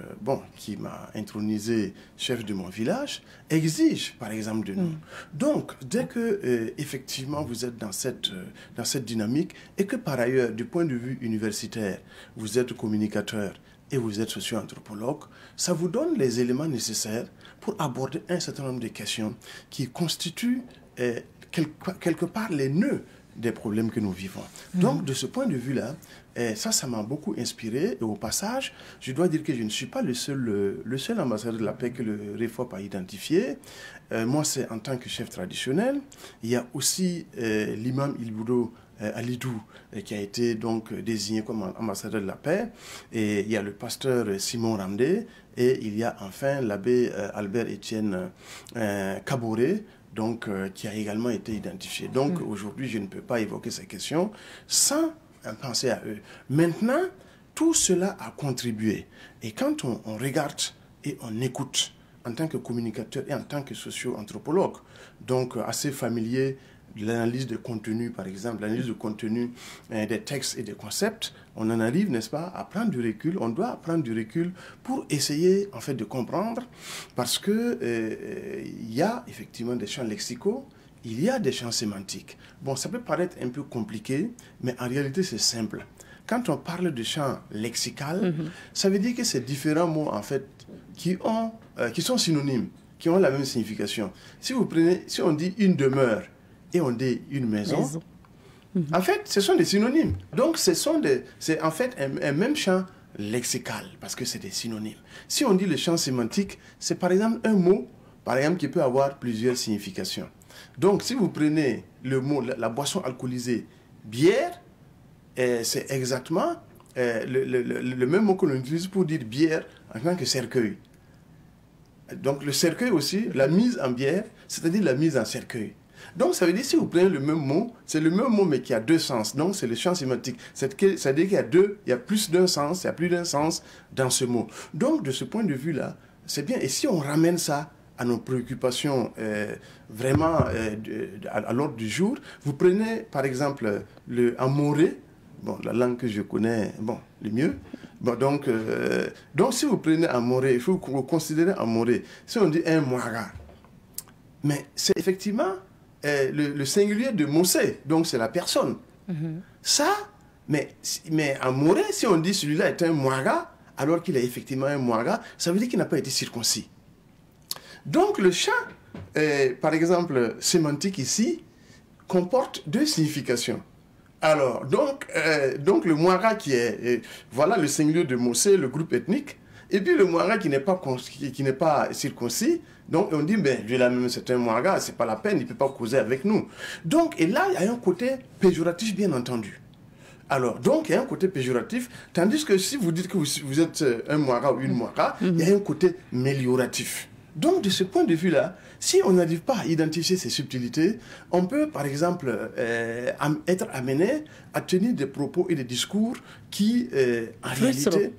Speaker 3: qui m'a intronisé chef de mon village, exige, par exemple, de nous. Donc, dès que, effectivement, vous êtes dans cette dynamique et que, par ailleurs, du point de vue universitaire, vous êtes communicateur et vous êtes socio-anthropologue, ça vous donne les éléments nécessaires pour aborder un certain nombre de questions qui constituent quelque part les nœuds des problèmes que nous vivons. Donc, de ce point de vue-là, ça m'a beaucoup inspiré. Et au passage, je dois dire que je ne suis pas le seul ambassadeur de la paix que le REFOP a identifié. Moi, c'est en tant que chef traditionnel. Il y a aussi l'imam Ilboudo Alidou, qui a été donc désigné comme ambassadeur de la paix. Et il y a le pasteur Simon Ramdé. Et il y a enfin l'abbé Albert-Étienne Kaboré, donc, qui a également été identifié. Donc, aujourd'hui, je ne peux pas évoquer ces questions sans penser à eux. Maintenant, tout cela a contribué. Et quand on regarde et on écoute, en tant que communicateur et en tant que socio-anthropologue, donc assez familier de l'analyse de contenu, par exemple, l'analyse de contenu des textes et des concepts, on en arrive, n'est-ce pas, à prendre du recul. On doit prendre du recul pour essayer, en fait, de comprendre, parce que il y a effectivement des champs lexicaux, il y a des champs sémantiques. Bon, ça peut paraître un peu compliqué, mais en réalité, c'est simple. Quand on parle de champ lexical, ça veut dire que c'est différents mots, en fait, qui sont synonymes, qui ont la même signification. Si on dit une demeure, et on dit une maison. En fait, ce sont des synonymes. Donc, c'est en fait un même champ lexical, parce que c'est des synonymes. Si on dit le champ sémantique, c'est par exemple un mot, par exemple, qui peut avoir plusieurs significations. Donc, si vous prenez le mot, la boisson alcoolisée, bière, c'est exactement le même mot que l'on utilise pour dire bière en tant que cercueil. Donc, le cercueil aussi, la mise en bière, c'est-à-dire la mise en cercueil. Donc, ça veut dire, si vous prenez le même mot, c'est le même mot, mais qui a deux sens. Donc, c'est le champ sémantique. C'est-à-dire qu'il y a plus d'un sens, il y a plus d'un sens dans ce mot. Donc, de ce point de vue-là, c'est bien. Et si on ramène ça à nos préoccupations vraiment à l'ordre du jour, vous prenez, par exemple, le amoré, bon, la langue que je connais, bon, le mieux. Bon, donc, si vous prenez amoré, il faut que vous considérez amoré. Si on dit un moira, mais c'est effectivement le singulier de Mosé, donc c'est la personne. Ça, mais amoré, si on dit celui-là est un moira, alors qu'il est effectivement un moira, ça veut dire qu'il n'a pas été circoncis. Donc le champ, par exemple, sémantique ici, comporte deux significations. Alors, donc le moira qui est, voilà le singulier de Mosé, le groupe ethnique, et puis le moira qui n'est pas circoncis, donc on dit, ben, lui là même c'est un moira, c'est pas la peine, il ne peut pas causer avec nous. Donc, et là, il y a un côté péjoratif, bien entendu. Alors, donc, il y a un côté péjoratif, tandis que si vous dites que vous êtes un moira ou une moira, il y a un côté mélioratif. Donc, de ce point de vue-là, si on n'arrive pas à identifier ces subtilités, on peut, par exemple, être amené à tenir des propos et des discours qui, en réalité,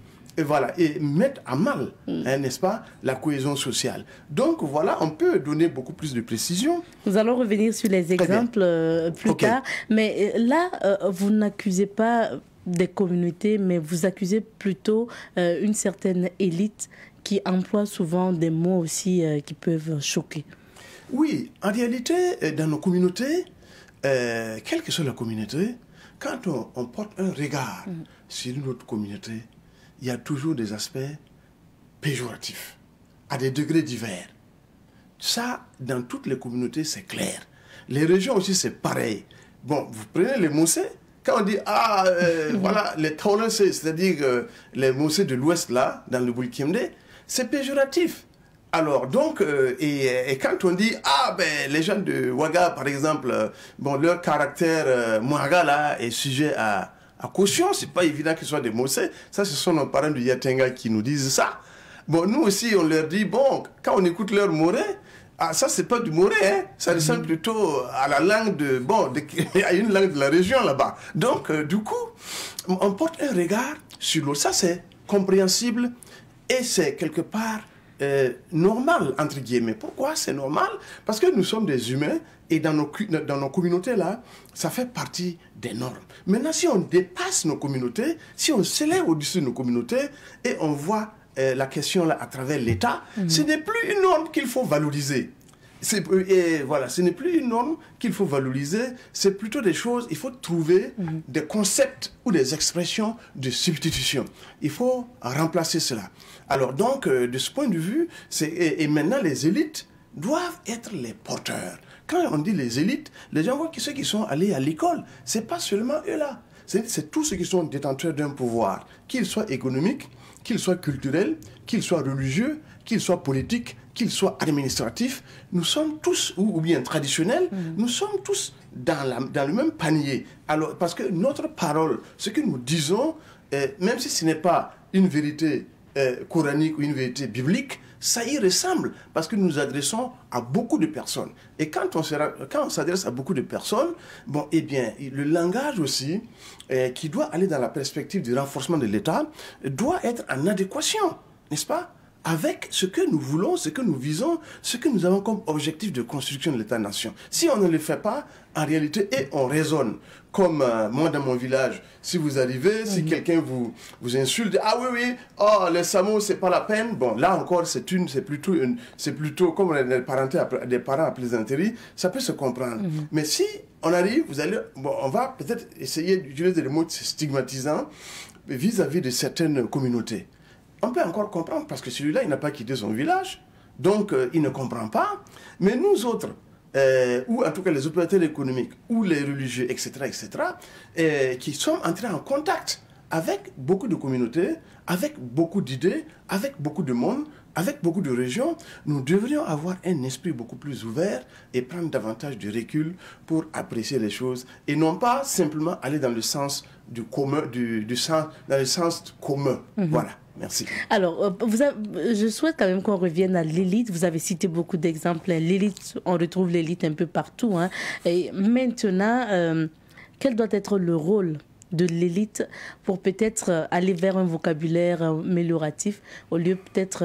Speaker 3: et mettre à mal, n'est-ce pas, la cohésion sociale. Donc, voilà, on peut donner beaucoup plus de précision.
Speaker 1: Nous allons revenir sur les exemples plus tard. Mais là, vous n'accusez pas des communautés, mais vous accusez plutôt une certaine élite qui emploie souvent des mots aussi qui peuvent choquer.
Speaker 3: Oui, en réalité, dans nos communautés, quelle que soit la communauté, quand on porte un regard sur une autre communauté, il y a toujours des aspects péjoratifs, à des degrés divers. Ça, dans toutes les communautés, c'est clair. Les régions aussi, c'est pareil. Bon, vous prenez les Moussé, quand on dit, voilà, les Taulense, c'est-à-dire les Moussé de l'Ouest, là, dans le Bulkimde, c'est péjoratif. Alors, donc, et quand on dit, les gens de Ouaga, par exemple, bon, leur caractère Mouaga, là, est sujet à caution, c'est pas évident qu'ils soient des Moussé. Ça, ce sont nos parents de Yatenga qui nous disent ça. Bon, nous aussi, on leur dit, bon, quand on écoute leur moré, ça, c'est pas du moré, hein. Ça ressemble plutôt à la langue de... Bon, il y a une langue de la région là-bas. Donc, du coup, on porte un regard sur l'autre. Ça, c'est compréhensible et c'est quelque part normal, entre guillemets. Pourquoi c'est normal? Parce que nous sommes des humains et dans nos communautés, là, ça fait partie des normes. Maintenant, si on dépasse nos communautés, si on s'élève au-dessus de nos communautés et on voit la question là à travers l'État, ce n'est plus une norme qu'il faut valoriser. Voilà, ce n'est plus une norme qu'il faut valoriser, c'est plutôt des choses, il faut trouver des concepts ou des expressions de substitution. Il faut remplacer cela. Alors donc, de ce point de vue, et maintenant les élites doivent être les porteurs. Quand on dit les élites, les gens voient que ceux qui sont allés à l'école, ce n'est pas seulement eux là. C'est tous ceux qui sont détenteurs d'un pouvoir, qu'il soit économique, qu'il soit culturel, qu'il soit religieux, qu'il soit politique, qu'il soit administratif. Nous sommes tous, ou bien traditionnels, nous sommes tous dans le même panier. Alors, parce que notre parole, ce que nous disons, même si ce n'est pas une vérité coranique ou une vérité biblique, ça y ressemble, parce que nous nous adressons à beaucoup de personnes. Et quand on s'adresse à beaucoup de personnes, bon, eh bien, le langage aussi, qui doit aller dans la perspective du renforcement de l'État, doit être en adéquation, n'est-ce pas, avec ce que nous voulons, ce que nous visons, ce que nous avons comme objectif de construction de l'État-nation. Si on ne le fait pas, en réalité, et on raisonne, comme moi dans mon village, si vous arrivez, si quelqu'un vous insulte, les Samo, c'est pas la peine, bon, là encore, c'est plutôt comme des parents à plaisanterie, ça peut se comprendre. Mais si on arrive, on va peut-être essayer d'utiliser des mots stigmatisants vis-à-vis de certaines communautés. On peut encore comprendre, parce que celui-là, il n'a pas quitté son village, donc il ne comprend pas. Mais nous autres, ou en tout cas les opérateurs économiques, ou les religieux, etc., qui sommes entrés en contact avec beaucoup de communautés, avec beaucoup d'idées, avec beaucoup de monde, avec beaucoup de régions, nous devrions avoir un esprit beaucoup plus ouvert et prendre davantage de recul pour apprécier les choses et non pas simplement aller dans le sens du commun, dans le sens commun. Voilà. Merci.
Speaker 1: Alors, je souhaite quand même qu'on revienne à l'élite. Vous avez cité beaucoup d'exemples. L'élite, on retrouve l'élite un peu partout, hein. Et maintenant, quel doit être le rôle de l'élite pour peut-être aller vers un vocabulaire amélioratif au lieu peut-être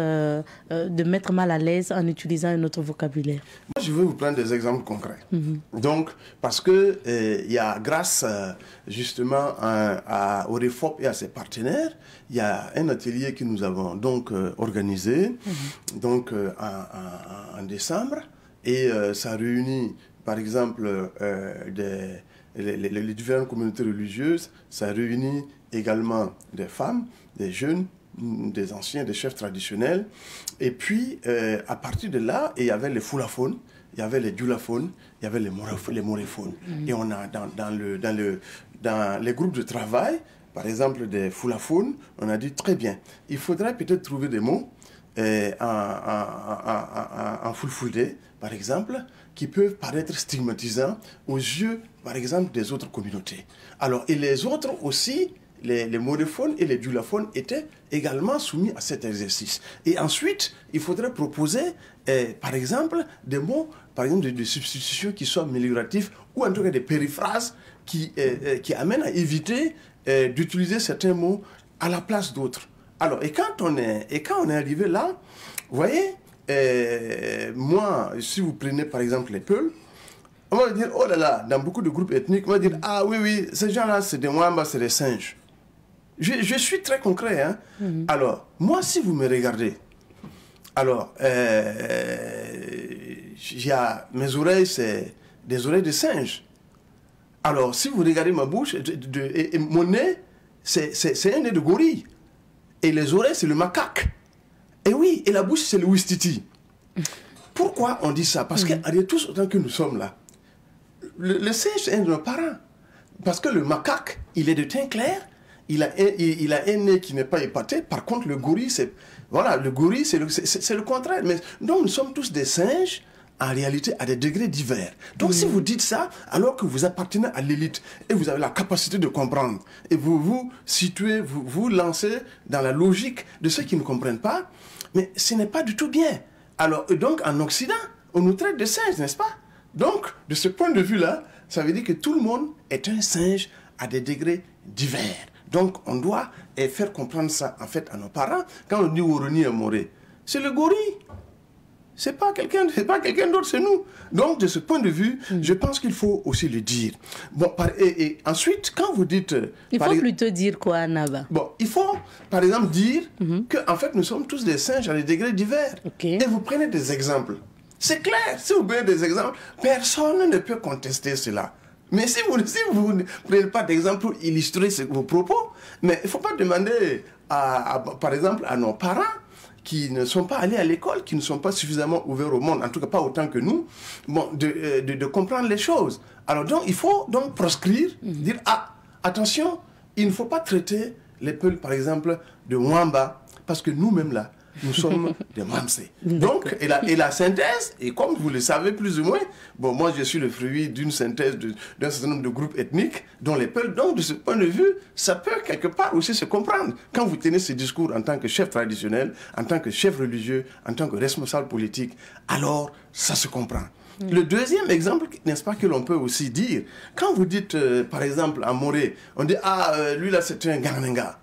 Speaker 1: de mettre mal à l'aise en utilisant un autre vocabulaire?
Speaker 3: Moi, je vais vous prendre des exemples concrets. Donc, parce que il y a, grâce justement au REFOP et à ses partenaires, il y a un atelier que nous avons donc organisé donc, en décembre et ça réunit par exemple les différentes communautés religieuses, ça réunit également des femmes, des jeunes, des anciens, des chefs traditionnels. Et puis, à partir de là, il y avait les foulaphones, il y avait les djoulaphones, il y avait les moréphones. Et on a dans les groupes de travail, par exemple des foulaphones, on a dit très bien, il faudrait peut-être trouver des mots en fulfulde, par exemple, qui peuvent paraître stigmatisants aux yeux, par exemple, des autres communautés. Alors, et les autres aussi, les moréphones et les djoulaphones étaient également soumis à cet exercice. Et ensuite, il faudrait proposer, par exemple, des mots, par exemple, de substitution qui soient amélioratifs, ou en tout cas des périphrases qui amènent à éviter d'utiliser certains mots à la place d'autres. Alors, et quand on est arrivé là, vous voyez, moi, si vous prenez par exemple les Peuls, on va dire, oh là là, dans beaucoup de groupes ethniques, on va dire, ah oui, ces gens-là, c'est des Mwamba, c'est des singes. Je suis très concret. Hein. Alors, moi, si vous me regardez, alors, mes oreilles, c'est des oreilles de singe. Alors, si vous regardez ma bouche, et mon nez, c'est un nez de gorille. Et les oreilles, c'est le macaque. Et oui, et la bouche, c'est le ouistiti. Pourquoi on dit ça? Parce qu'à tous autant que nous sommes là, le singe, c'est un de nos parents. Parce que le macaque, il est de teint clair, il a un nez qui n'est pas épaté. Par contre, le gorille, c'est... Voilà, le gorille, c'est le contraire. Mais donc, nous sommes tous des singes, en réalité, à des degrés divers. Donc, si vous dites ça, alors que vous appartenez à l'élite, et vous avez la capacité de comprendre, et vous vous situez, vous lancez dans la logique de ceux qui ne comprennent pas, mais ce n'est pas du tout bien. Alors, donc, en Occident, on nous traite de singes, n'est-ce pas? Donc, de ce point de vue-là, ça veut dire que tout le monde est un singe à des degrés divers. Donc, on doit faire comprendre ça, en fait, à nos parents. Quand on dit Woroni et Moré, c'est le gorille. C'est pas quelqu'un d'autre, c'est nous. Donc, de ce point de vue, je pense qu'il faut aussi le dire. Bon, et ensuite, quand vous dites...
Speaker 1: Il faut plutôt dire quoi, Naba?
Speaker 3: Bon, il faut, par exemple, dire qu'en fait, nous sommes tous des singes à des degrés divers.
Speaker 1: Okay.
Speaker 3: Et vous prenez des exemples. C'est clair, si vous prenez des exemples, personne ne peut contester cela. Mais si vous ne prenez pas d'exemple pour illustrer vos propos, mais il ne faut pas demander, par exemple, à nos parents qui ne sont pas allés à l'école, qui ne sont pas suffisamment ouverts au monde, en tout cas pas autant que nous, bon, de comprendre les choses. Alors donc, il faut donc proscrire, dire, ah, attention, il ne faut pas traiter les peuples, par exemple, de Mwamba, parce que nous-mêmes là, nous sommes des Mamsé. Donc, et la synthèse, et comme vous le savez plus ou moins, bon, moi je suis le fruit d'une synthèse d'un certain nombre de groupes ethniques, dont les peuples, donc de ce point de vue, ça peut quelque part aussi se comprendre. Quand vous tenez ce discours en tant que chef traditionnel, en tant que chef religieux, en tant que responsable politique, alors ça se comprend. Le deuxième exemple, n'est-ce pas, que l'on peut aussi dire, quand vous dites, par exemple, à Moré, on dit, ah, lui là c'est un Gangnenga,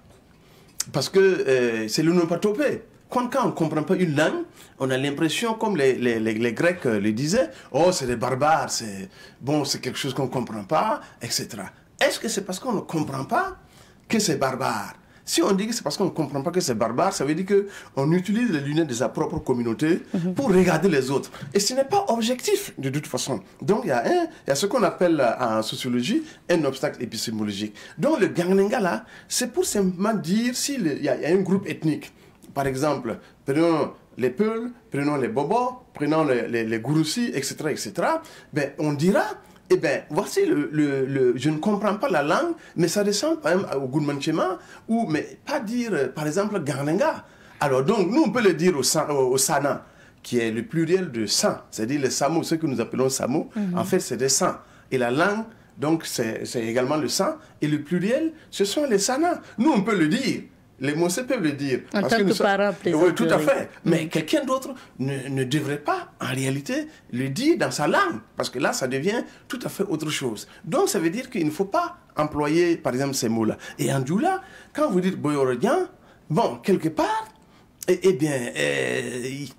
Speaker 3: parce que c'est le Nopatopé. Quand on ne comprend pas une langue, on a l'impression, comme les Grecs le disaient, oh, c'est des barbares, c'est quelque chose qu'on ne comprend pas, etc. Est-ce que c'est parce qu'on ne comprend pas que c'est barbare? Si on dit que c'est parce qu'on ne comprend pas que c'est barbare, ça veut dire qu'on utilise les lunettes de sa propre communauté pour regarder les autres. Et ce n'est pas objectif, de toute façon. Donc, il y a ce qu'on appelle en sociologie un obstacle épistémologique. Donc, le Gangnenga, là, c'est pour simplement dire s'il y a un groupe ethnique. Par exemple, prenons les Peuls, prenons les Bobos, prenons les Gouroussis, etc., etc. Ben, on dira, eh bien, voici je ne comprends pas la langue, mais ça ressemble quand même au Goudmanchema, mais pas dire, par exemple, Gangnenga. Alors, donc, nous, on peut le dire au Sana, qui est le pluriel de sang, c'est-à-dire les Samo, ceux que nous appelons Samo, en fait, c'est des sangs. Et la langue, donc, c'est également le sang, et le pluriel, ce sont les Sana. Nous, on peut le dire. Les Mossés peuvent le dire.
Speaker 1: En tant que parent plaisant.
Speaker 3: Oui, tout à fait. Mais quelqu'un d'autre ne devrait pas, en réalité, le dire dans sa langue. Parce que là, ça devient tout à fait autre chose. Donc, ça veut dire qu'il ne faut pas employer, par exemple, ces mots-là. Et en Djoula, quand vous dites Boyorodian, bon, quelque part, eh bien, il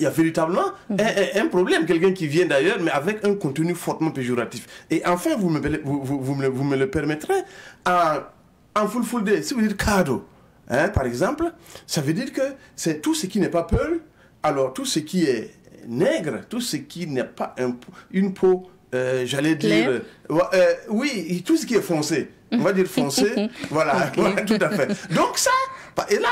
Speaker 3: y a véritablement un problème. Quelqu'un qui vient d'ailleurs, mais avec un contenu fortement péjoratif. Et enfin, vous me le permettrez, en Fulfulde, si vous dites Kado, hein, par exemple, ça veut dire que c'est tout ce qui n'est pas Peul, alors tout ce qui est nègre, tout ce qui n'est pas une peau, j'allais dire... oui, tout ce qui est foncé. On va dire foncé, voilà, okay. Voilà, tout à fait. Donc ça, et là,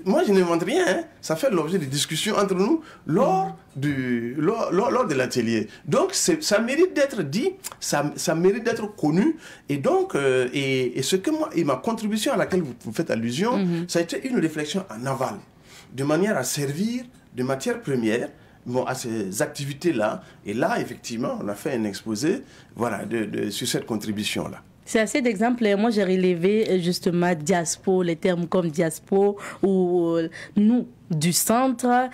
Speaker 3: moi je n'invente rien, hein, ça fait l'objet de discussions entre nous lors de l'atelier. Donc ça mérite d'être dit, ça mérite d'être connu, et donc, et ce que moi, et ma contribution à laquelle vous faites allusion, ça a été une réflexion en aval, de manière à servir de matière première, bon, à ces activités-là. Et là, effectivement, on a fait un exposé, voilà, sur cette contribution-là.
Speaker 1: C'est assez d'exemples. Moi, j'ai relevé justement diaspo, les termes comme diaspo ou nous du centre,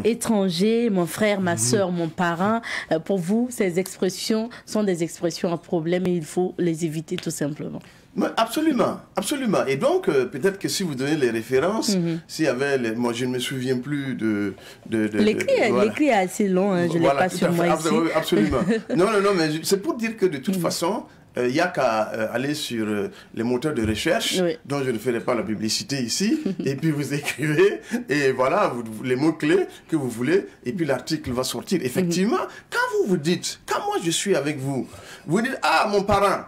Speaker 1: étranger, mon frère, ma soeur, mon parent. Pour vous, ces expressions sont des expressions à problème et il faut les éviter tout simplement.
Speaker 3: Mais absolument, absolument. Et donc, peut-être que si vous donnez les références, s'il y avait, moi je ne me souviens plus de
Speaker 1: l'écrit est assez long, hein, je ne l'ai pas sur moi ici.
Speaker 3: Absolument. Non, mais c'est pour dire que de toute façon, il n'y a qu'à aller sur les moteurs de recherche, dont je ne ferai pas la publicité ici, et puis vous écrivez, et voilà, les mots-clés que vous voulez, et puis l'article va sortir. Effectivement, quand vous dites, quand moi je suis avec vous, vous dites, ah, mon parent,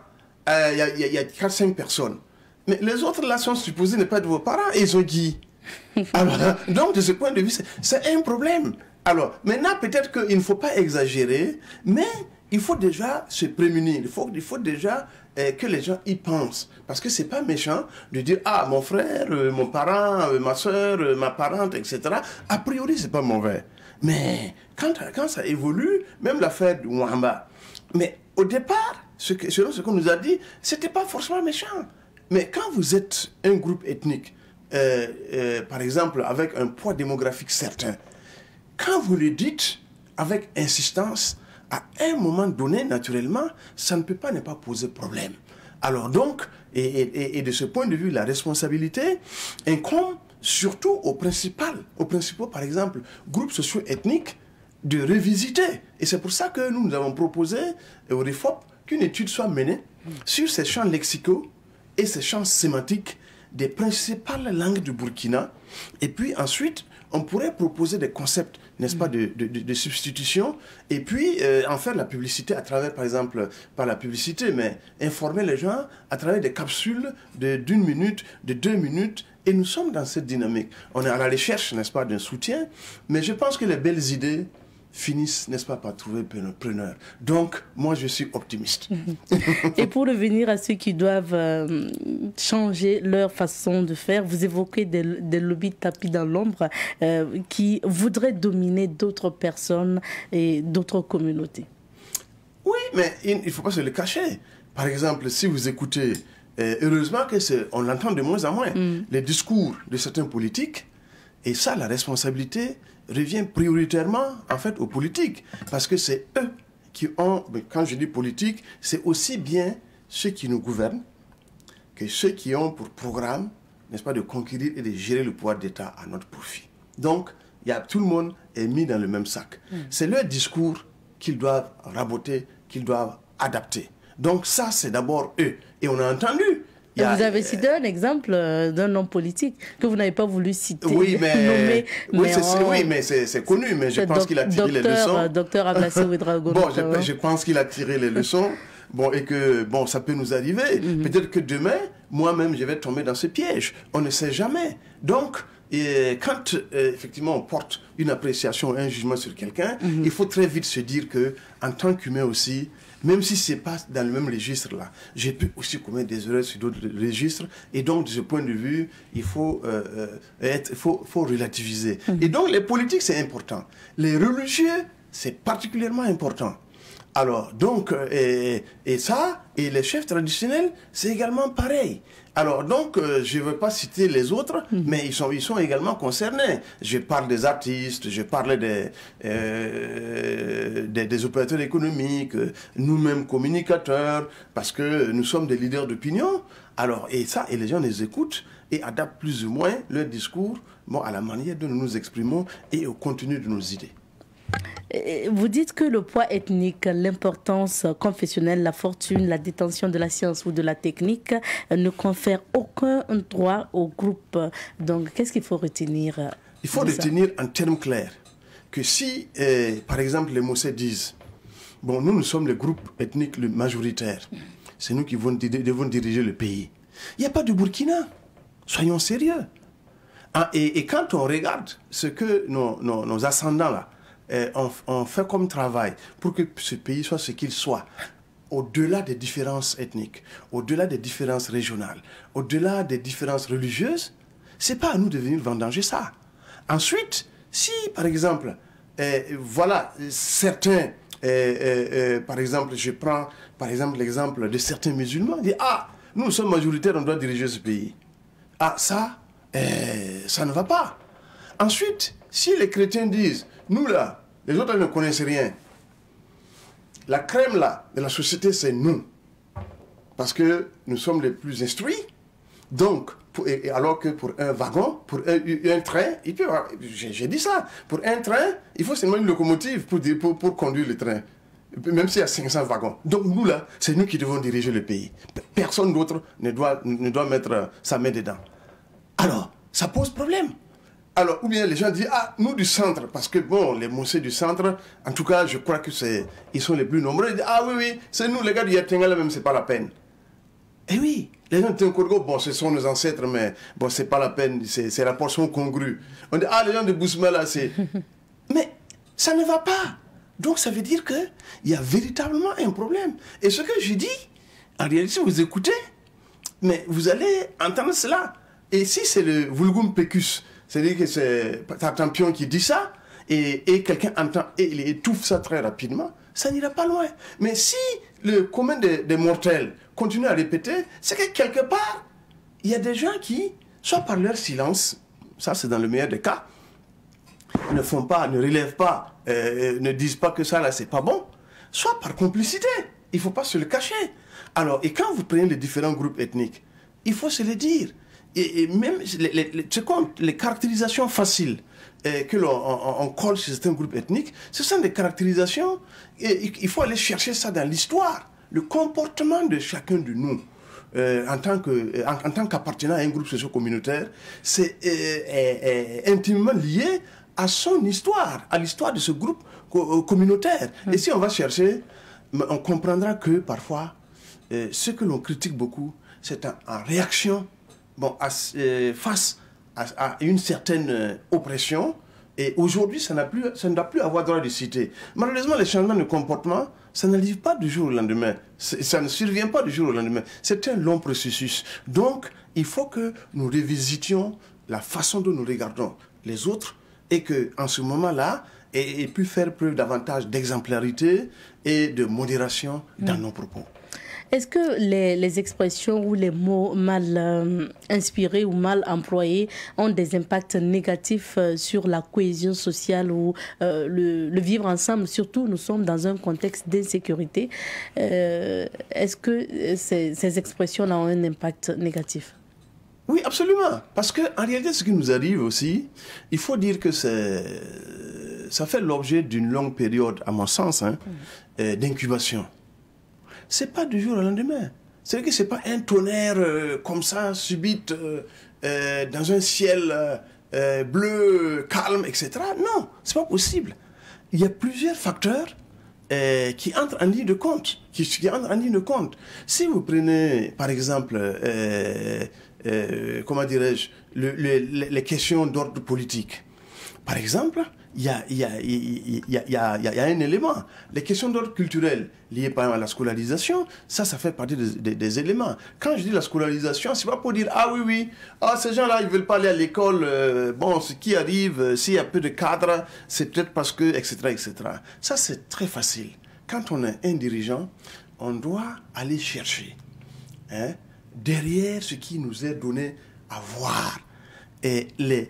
Speaker 3: il y a 4-5 personnes, mais les autres là sont supposés ne pas être vos parents, et ils ont qui? Alors, donc, de ce point de vue, c'est un problème. Alors, maintenant, peut-être qu'il ne faut pas exagérer, mais il faut déjà se prémunir. Il faut déjà que les gens y pensent. Parce que ce n'est pas méchant de dire « Ah, mon frère, mon parent, ma soeur, ma parente, etc. » A priori, ce n'est pas mauvais. Mais quand ça évolue, même l'affaire de Mwamba, mais au départ, selon ce qu'on nous a dit, ce n'était pas forcément méchant. Mais quand vous êtes un groupe ethnique, par exemple, avec un poids démographique certain, quand vous le dites avec insistance, à un moment donné, naturellement, ça ne peut pas ne pas poser problème. Alors donc, et de ce point de vue, la responsabilité incombe surtout aux principaux, par exemple, groupes socio-ethniques, de revisiter. Et c'est pour ça que nous avons proposé au RIFOP qu'une étude soit menée sur ces champs lexicaux et ces champs sémantiques des principales langues du Burkina. Et puis ensuite, on pourrait proposer des concepts, n'est-ce pas, de substitution, et puis en faire la publicité à travers, par exemple, pas la publicité, mais informer les gens à travers des capsules d'1 minute, de 2 minutes, et nous sommes dans cette dynamique. On est à la recherche, n'est-ce pas, d'un soutien, mais je pense que les belles idées finissent, n'est-ce pas, par trouver preneur. Donc, moi, je suis optimiste.
Speaker 1: Et pour revenir à ceux qui doivent changer leur façon de faire, vous évoquez des lobbies tapis dans l'ombre qui voudraient dominer d'autres personnes et d'autres communautés.
Speaker 3: Oui, mais il ne faut pas se le cacher. Par exemple, si vous écoutez, heureusement qu'on l'entend de moins en moins, les discours de certains politiques, et ça, la responsabilité revient prioritairement, en fait, aux politiques. Parce que c'est eux qui ont, quand je dis politique, c'est aussi bien ceux qui nous gouvernent que ceux qui ont pour programme, n'est-ce pas, de conquérir et de gérer le pouvoir d'État à notre profit. Donc, tout le monde est mis dans le même sac. C'est leur discours qu'ils doivent raboter, qu'ils doivent adapter. Donc ça, c'est d'abord eux. Et on a entendu.
Speaker 1: Vous avez cité un exemple d'un homme politique que vous n'avez pas voulu citer.
Speaker 3: Oui, mais,
Speaker 1: nommer,
Speaker 3: mais c'est connu, mais je pense qu'il a tiré les leçons.
Speaker 1: Docteur Ablassé Ouedraogo.
Speaker 3: Bon, je pense qu'il a tiré les leçons. Bon, et que, bon, ça peut nous arriver. Peut-être que demain, moi-même, je vais tomber dans ce piège. On ne sait jamais. Donc, quand, effectivement, on porte une appréciation, un jugement sur quelqu'un, il faut très vite se dire que, en tant qu'humain aussi, même si ce n'est pas dans le même registre là, j'ai pu aussi commettre des erreurs sur d'autres registres. Et donc, de ce point de vue, il faut, faut relativiser. Et donc, les politiques, c'est important. Les religieux, c'est particulièrement important. Alors, donc, et ça, et les chefs traditionnels, c'est également pareil. Alors, donc, je ne veux pas citer les autres, mais ils sont également concernés. Je parle des artistes, je parle des opérateurs économiques, nous-mêmes communicateurs, parce que nous sommes des leaders d'opinion. Alors, et ça, et les gens les écoutent et adaptent plus ou moins leur discours, bon, à la manière dont nous nous exprimons et au contenu de nos idées.
Speaker 1: Vous dites que le poids ethnique, l'importance confessionnelle, la fortune, la détention de la science ou de la technique ne confèrent aucun droit au groupe. Donc, qu'est-ce qu'il faut retenir?
Speaker 3: Il faut retenir en termes clairs que si, par exemple, les Mossé disent, bon, nous sommes le groupe ethnique le majoritaire, c'est nous qui devons diriger le pays. Il n'y a pas de Burkina. Soyons sérieux. Ah, et quand on regarde ce que nos ascendants là, on fait comme travail pour que ce pays soit ce qu'il soit, au-delà des différences ethniques, au-delà des différences régionales, au-delà des différences religieuses, c'est pas à nous de venir vendanger ça. Ensuite, si par exemple, voilà, certains, par exemple, je prends par exemple l'exemple de certains musulmans, disent, ah, nous sommes majoritaires, on doit diriger ce pays. Ah, ça ne va pas. Ensuite, si les chrétiens disent, nous là, les autres ne connaissent rien, la crème là de la société, c'est nous. Parce que nous sommes les plus instruits. Donc, alors que pour un wagon, pour un train, j'ai dit ça, pour un train, il faut seulement une locomotive pour conduire le train. même s'il y a 500 wagons. Donc nous là, c'est nous qui devons diriger le pays. Personne d'autre ne doit mettre sa main dedans. Alors, ça pose problème. Alors, ou bien les gens disent, ah, nous du centre, parce que bon, les Moussés du centre, en tout cas, je crois que ils sont les plus nombreux. Ils disent, ah oui, c'est nous, les gars du Yatengala, même, c'est pas la peine. Eh oui, les gens de Tinkorgo, bon, ce sont nos ancêtres, mais bon, c'est pas la peine, c'est la portion congrue. On dit, ah, les gens de Bousmala, c'est... Mais ça ne va pas. Donc, ça veut dire qu'il y a véritablement un problème. Et ce que je dis, en réalité, vous écoutez, mais vous allez entendre cela. Et si c'est le vulgum pecus, c'est-à-dire que c'est Tartampion qui dit ça, et quelqu'un entend et il étouffe ça très rapidement, ça n'ira pas loin. Mais si le commun des mortels continue à répéter, c'est que quelque part, il y a des gens qui, soit par leur silence, ça c'est dans le meilleur des cas, ne font pas, ne relèvent pas, ne disent pas que ça là c'est pas bon, soit par complicité. Il ne faut pas se le cacher. Alors, et quand vous prenez les différents groupes ethniques, il faut se le dire. Et même les caractérisations faciles que l'on colle sur certains groupes ethniques, ce sont des caractérisations, il faut aller chercher ça dans l'histoire. Le comportement de chacun de nous, en tant qu'appartenant à un groupe socio-communautaire, c'est intimement lié à son histoire, à l'histoire de ce groupe communautaire. Et si on va chercher, on comprendra que parfois, ce que l'on critique beaucoup, c'est en réaction face à une certaine oppression. Et aujourd'hui, ça ne doit plus avoir droit de citer. Malheureusement, les changements de comportement, ça n'arrive pas du jour au lendemain. Ça ne survient pas du jour au lendemain. C'est un long processus. Donc, il faut que nous révisitions la façon dont nous regardons les autres et qu'en ce moment-là, et puis faire preuve davantage d'exemplarité et de modération dans nos propos.
Speaker 1: Est-ce que les expressions ou les mots mal inspirés ou mal employés ont des impacts négatifs sur la cohésion sociale ou le vivre ensemble? Surtout, nous sommes dans un contexte d'insécurité. Est-ce que ces expressions-là ont un impact négatif?
Speaker 3: Oui, absolument. Parce qu'en réalité, ce qui nous arrive aussi, il faut dire que ça fait l'objet d'une longue période, à mon sens, d'incubation. Ce n'est pas du jour au lendemain. C'est-à-dire que ce n'est pas un tonnerre comme ça, subite, dans un ciel bleu, calme, etc. Non, ce n'est pas possible. Il y a plusieurs facteurs qui entrent en ligne de compte. Si vous prenez, par exemple, comment dirais-je, les questions d'ordre politique. Par exemple, il y a un élément. Les questions d'ordre culturel liées par exemple à la scolarisation, ça fait partie des éléments. Quand je dis la scolarisation, c'est pas pour dire, ah oui, ces gens-là, ils veulent pas aller à l'école, ce qui arrive, s'il y a peu de cadres, c'est peut-être parce que, etc., etc. Ça, c'est très facile. Quand on est un dirigeant, on doit aller chercher, derrière ce qui nous est donné à voir, et les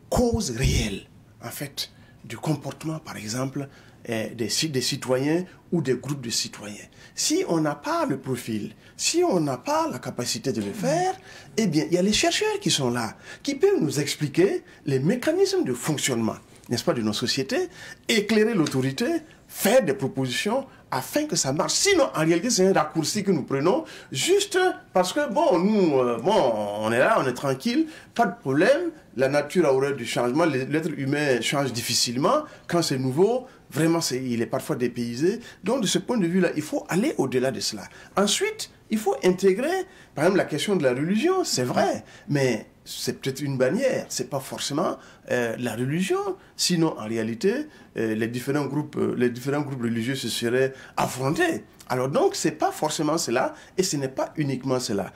Speaker 3: causes réelles, en fait, du comportement, par exemple, des citoyens ou des groupes de citoyens. Si on n'a pas le profil, si on n'a pas la capacité de le faire, eh bien, il y a les chercheurs qui sont là, qui peuvent nous expliquer les mécanismes de fonctionnement, n'est-ce pas, de nos sociétés, éclairer l'autorité, faire des propositions afin que ça marche. Sinon, en réalité, c'est un raccourci que nous prenons juste parce que, on est là, on est tranquille, pas de problème, la nature a horreur du changement, l'être humain change difficilement, quand c'est nouveau, vraiment, il est parfois dépaysé. Donc, de ce point de vue-là, il faut aller au-delà de cela. Ensuite, il faut intégrer, par exemple, la question de la religion, c'est vrai, mais c'est peut-être une bannière, c'est pas forcément la religion. Sinon, en réalité, les différents groupes religieux se seraient affrontés. Alors donc, c'est pas forcément cela, et ce n'est pas uniquement cela.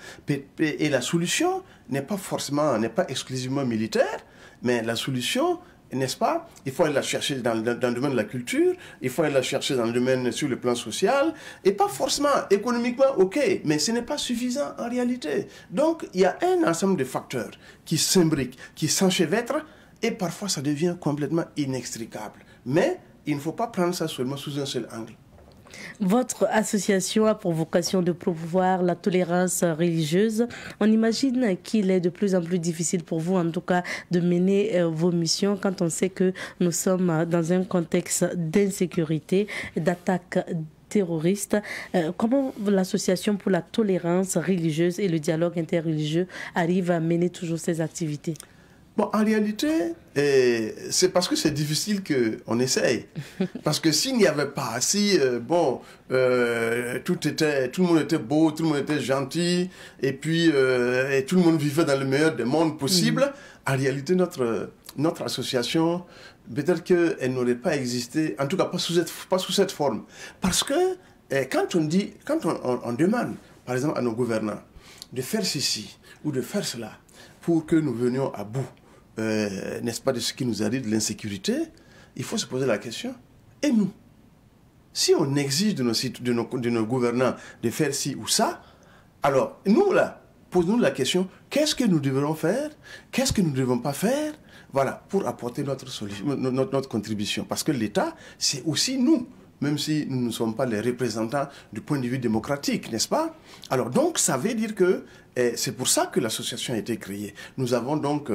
Speaker 3: Et la solution n'est pas exclusivement militaire, mais la solution, n'est-ce pas, il faut aller la chercher dans le domaine de la culture, il faut aller la chercher dans le domaine sur le plan social, et pas forcément économiquement, ok, mais ce n'est pas suffisant en réalité. Donc, il y a un ensemble de facteurs qui s'imbriquent, qui s'enchevêtrent, et parfois ça devient complètement inextricable. Mais il ne faut pas prendre ça seulement sous un seul angle.
Speaker 1: Votre association a pour vocation de promouvoir la tolérance religieuse. On imagine qu'il est de plus en plus difficile pour vous, en tout cas, de mener vos missions quand on sait que nous sommes dans un contexte d'insécurité, d'attaques terroristes. Comment l'association pour la tolérance religieuse et le dialogue interreligieux arrive à mener toujours ces activités?
Speaker 3: Bon, en réalité, c'est parce que c'est difficile qu'on essaye. Parce que s'il n'y avait pas, tout le monde était beau, tout le monde était gentil, et puis et tout le monde vivait dans le meilleur des mondes possibles, en réalité, notre association, peut-être qu'elle n'aurait pas existé, en tout cas pas sous cette forme. Parce que quand on demande, par exemple, à nos gouvernants de faire ceci ou de faire cela pour que nous venions à bout, n'est-ce pas, de ce qui nous arrive, de l'insécurité, il faut se poser la question, et nous? Si on exige de nos gouvernants de faire ci ou ça, alors nous, là, posons-nous la question, qu'est-ce que nous devrons faire? Qu'est-ce que nous ne devons pas faire? Voilà, pour apporter notre contribution. Parce que l'État, c'est aussi nous, même si nous ne sommes pas les représentants du point de vue démocratique, n'est-ce pas? Alors donc, ça veut dire que c'est pour ça que l'association a été créée. Nous avons donc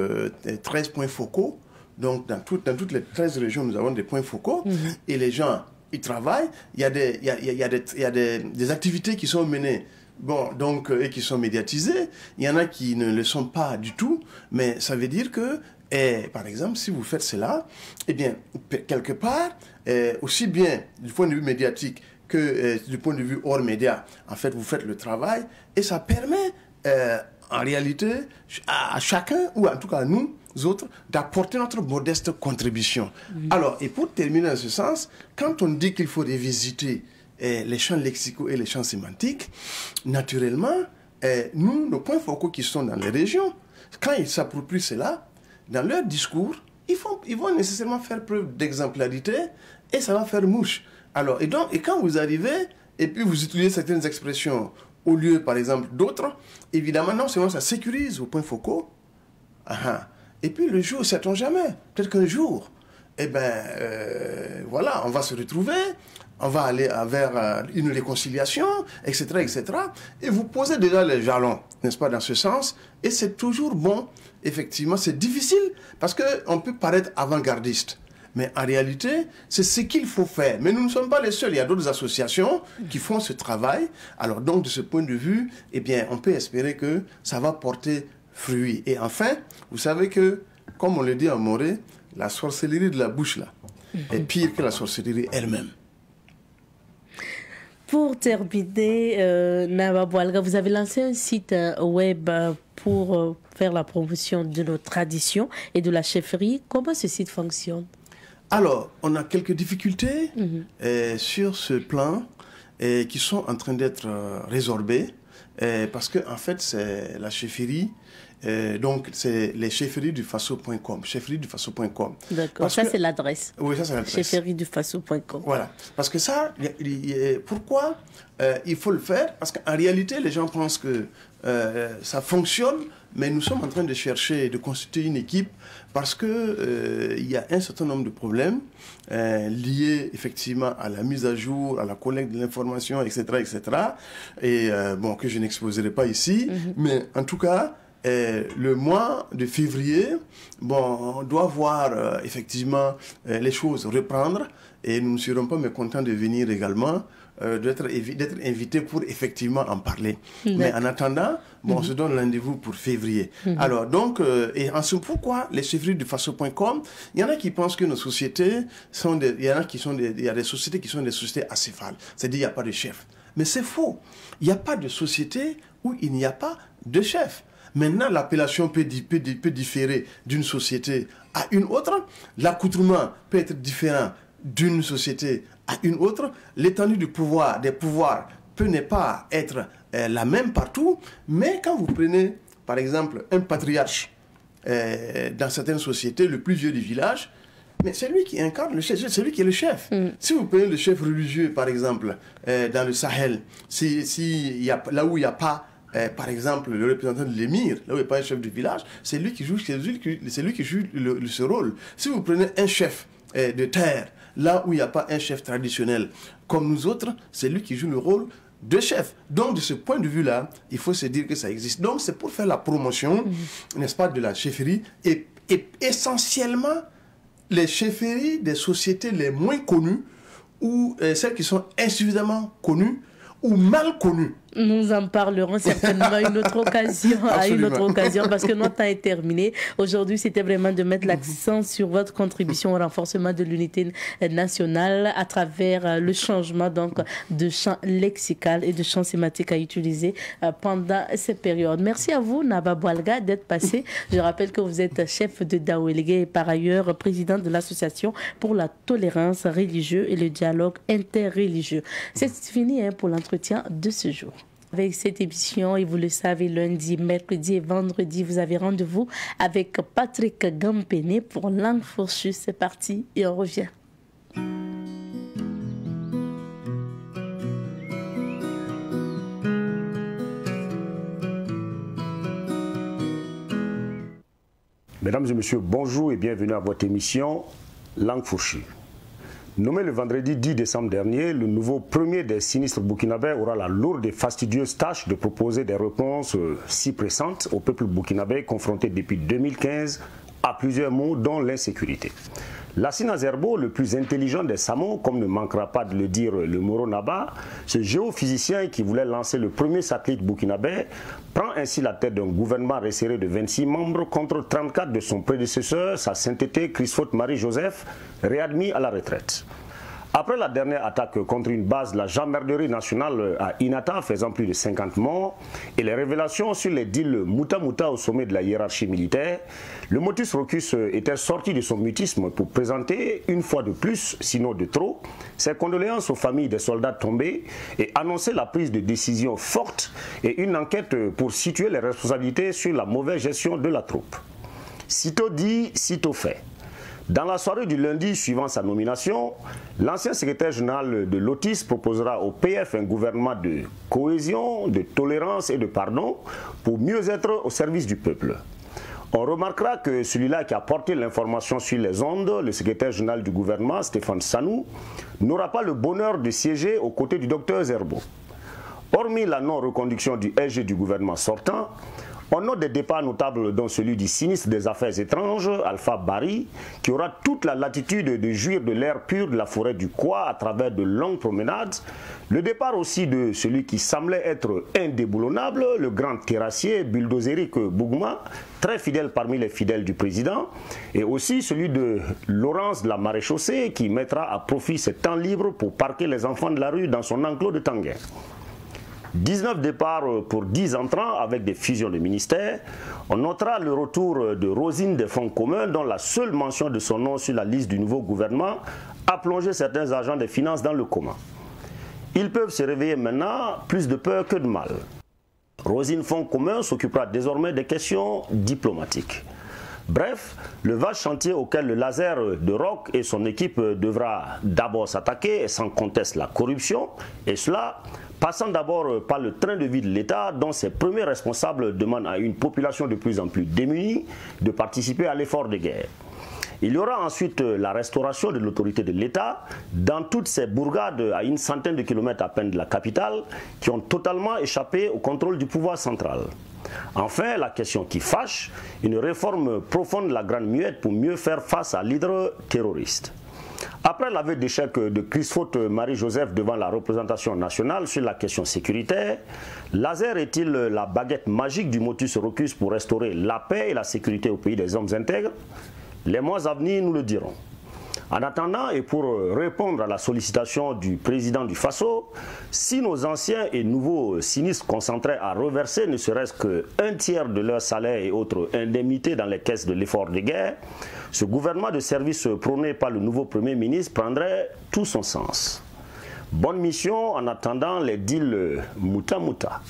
Speaker 3: 13 points focaux. Donc, dans toutes les 13 régions, nous avons des points focaux. Et les gens, ils travaillent. Il y a des activités qui sont menées. Bon, donc, et qui sont médiatisées. Il y en a qui ne le sont pas du tout. Mais ça veut dire que, par exemple, si vous faites cela, eh bien, quelque part, aussi bien du point de vue médiatique que du point de vue hors média, en fait, vous faites le travail et ça permet, en réalité, à chacun, ou en tout cas à nous autres, d'apporter notre modeste contribution. Alors, et pour terminer en ce sens, quand on dit qu'il faut revisiter les champs lexicaux et les champs sémantiques, naturellement, nous, nos points focaux qui sont dans les régions, quand ils s'approprient cela, dans leur discours, ils vont nécessairement faire preuve d'exemplarité et ça va faire mouche. Alors, et quand vous arrivez et puis vous utilisez certaines expressions au lieu, par exemple, d'autres, évidemment, non seulement ça sécurise vos points focaux, et puis le jour, sait-on jamais, peut-être qu'un jour, voilà, on va se retrouver, on va aller vers une réconciliation, etc., etc. Et vous posez déjà les jalons, n'est-ce pas, dans ce sens. Et c'est toujours bon, effectivement, c'est difficile parce qu'on peut paraître avant-gardiste. Mais en réalité, c'est ce qu'il faut faire. Mais nous ne sommes pas les seuls. Il y a d'autres associations qui font ce travail. Alors donc, de ce point de vue, eh bien, on peut espérer que ça va porter fruit. Et enfin, vous savez que, comme on le dit en Morée, la sorcellerie de la bouche, là, est pire que la sorcellerie elle-même.
Speaker 1: Pour terminer, Naba Boualga, vous avez lancé un site web pour faire la promotion de nos traditions et de la chefferie. Comment ce site fonctionne?
Speaker 3: Alors, on a quelques difficultés sur ce plan qui sont en train d'être résorbées parce que, en fait, c'est la chefferie. Donc, c'est les chefferies du Faso.com. Chefferie-du-Faso.com.
Speaker 1: D'accord, ça c'est l'adresse.
Speaker 3: Oui, ça c'est l'adresse.
Speaker 1: Chefferie-du-Faso.com.
Speaker 3: Voilà. Parce que ça, pourquoi il faut le faire? Parce qu'en réalité, les gens pensent que ça fonctionne, mais nous sommes en train de chercher, de constituer une équipe parce que il y a un certain nombre de problèmes liés effectivement à la mise à jour, à la collecte de l'information, etc., etc. Et bon, que je n'exposerai pas ici, mais en tout cas, le mois de février, bon, on doit voir effectivement les choses reprendre et nous ne serons pas mécontents de venir également, d'être invités pour effectivement en parler. Mais en attendant, bon, on se donne rendez-vous pour février. Alors donc, et ensuite, pourquoi les chefferies du Faso.com? Il y en a qui pensent que nos sociétés sont il y a des sociétés qui sont des sociétés acéphales, c'est-à-dire il n'y a pas de chef. Mais c'est faux. Il n'y a pas de société où il n'y a pas de chef. Maintenant, l'appellation peut différer d'une société à une autre. L'accoutrement peut être différent d'une société à une autre. L'étendue des pouvoirs peut ne pas être la même partout. Mais quand vous prenez, par exemple, un patriarche dans certaines sociétés, le plus vieux du village, mais c'est lui qui incarne le chef, c'est lui qui est le chef. Si vous prenez le chef religieux, par exemple, dans le Sahel, là où il n'y a pas par exemple, le représentant de l'émir, là où il n'y a pas un chef de village, c'est lui qui joue ce rôle. Si vous prenez un chef de terre, là où il n'y a pas un chef traditionnel, comme nous autres, c'est lui qui joue le rôle de chef. Donc, de ce point de vue-là, il faut se dire que ça existe. Donc, c'est pour faire la promotion, n'est-ce pas, de la chefferie et essentiellement les chefferies des sociétés les moins connues ou celles qui sont insuffisamment connues ou mal connues.
Speaker 1: Nous en parlerons certainement à une autre occasion, parce que notre temps est terminé. Aujourd'hui, c'était vraiment de mettre l'accent sur votre contribution au renforcement de l'unité nationale à travers le changement donc de champ lexical et de champ sémantique à utiliser pendant cette période. Merci à vous, Naba Boualga, d'être passé. Je rappelle que vous êtes chef de Daouélégué et par ailleurs président de l'association pour la tolérance religieuse et le dialogue interreligieux. C'est fini pour l'entretien de ce jour. Avec cette émission, et vous le savez, lundi, mercredi et vendredi, vous avez rendez-vous avec Patrick Gampene pour Langue Fourchue. C'est parti et on revient.
Speaker 4: Mesdames et messieurs, bonjour et bienvenue à votre émission Langue Fourchue. Nommé le vendredi 10 décembre dernier, le nouveau premier des sinistres burkinabés aura la lourde et fastidieuse tâche de proposer des réponses si pressantes au peuple burkinabé confronté depuis 2015 à plusieurs maux dont l'insécurité. Lassina Zerbo, le plus intelligent des Samo, comme ne manquera pas de le dire le Moro Naba, ce géophysicien qui voulait lancer le premier satellite burkinabé, prend ainsi la tête d'un gouvernement resserré de 26 membres contre 34 de son prédécesseur, sa sainteté Christophe Marie-Joseph, réadmis à la retraite. Après la dernière attaque contre une base de la gendarmerie nationale à Inata faisant plus de 50 morts et les révélations sur les deals Mouta Mouta au sommet de la hiérarchie militaire, le motus Rocus était sorti de son mutisme pour présenter une fois de plus, sinon de trop, ses condoléances aux familles des soldats tombés et annoncer la prise de décision forte et une enquête pour situer les responsabilités sur la mauvaise gestion de la troupe. Sitôt dit, sitôt fait. Dans la soirée du lundi suivant sa nomination, l'ancien secrétaire général de l'OTIS proposera au PF un gouvernement de cohésion, de tolérance et de pardon pour mieux être au service du peuple. On remarquera que celui-là qui a porté l'information sur les ondes, le secrétaire général du gouvernement, Stéphane Sanou, n'aura pas le bonheur de siéger aux côtés du docteur Zerbo. Hormis la non-reconduction du SG du gouvernement sortant, on note des départs notables dont celui du sinistre des affaires étranges, Alpha Barry, qui aura toute la latitude de jouir de l'air pur de la forêt du Kwa à travers de longues promenades. Le départ aussi de celui qui semblait être indéboulonnable, le grand terrassier bulldozérique Bougouma, très fidèle parmi les fidèles du président, et aussi celui de Laurence de la Maréchaussée qui mettra à profit ses temps libres pour parquer les enfants de la rue dans son enclos de Tanguay. 19 départs pour 10 entrants avec des fusions de ministères. On notera le retour de Rosine des fonds communs dont la seule mention de son nom sur la liste du nouveau gouvernement a plongé certains agents des finances dans le coma. Ils peuvent se réveiller maintenant plus de peur que de mal. Rosine Fonds communs s'occupera désormais des questions diplomatiques. Bref, le vaste chantier auquel le laser de Rock et son équipe devra d'abord s'attaquer est sans conteste la corruption, et cela passant d'abord par le train de vie de l'État dont ses premiers responsables demandent à une population de plus en plus démunie de participer à l'effort de guerre. Il y aura ensuite la restauration de l'autorité de l'État dans toutes ces bourgades à une centaine de kilomètres à peine de la capitale qui ont totalement échappé au contrôle du pouvoir central. Enfin, la question qui fâche, une réforme profonde de la Grande Muette pour mieux faire face à l'hydre terroriste. Après l'aveu d'échec de Christophe Marie-Joseph devant la représentation nationale sur la question sécuritaire, laser est-il la baguette magique du motus Rocus pour restaurer la paix et la sécurité au pays des hommes intègres? Les mois à venir nous le diront. En attendant, et pour répondre à la sollicitation du président du Faso, si nos anciens et nouveaux sinistres concentraient à reverser ne serait-ce qu'un tiers de leur salaire et autres indemnités dans les caisses de l'effort de guerre, ce gouvernement de service prôné par le nouveau Premier ministre prendrait tout son sens. Bonne mission en attendant les deals Mouta Mouta.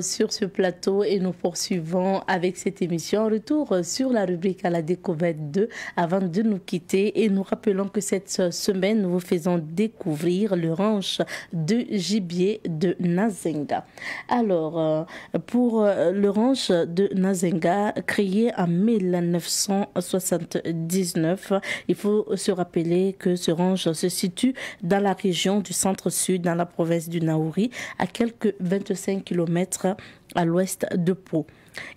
Speaker 1: Sur ce plateau et nous poursuivons avec cette émission. Retour sur la rubrique à la découverte 2 avant de nous quitter et nous rappelons que cette semaine nous vous faisons découvrir le ranch de gibier de Nazenga. Alors pour le ranch de Nazenga créé en 1979, il faut se rappeler que ce ranch se situe dans la région du centre-sud dans la province du Naouri à quelques 25 km à l'ouest de Pau.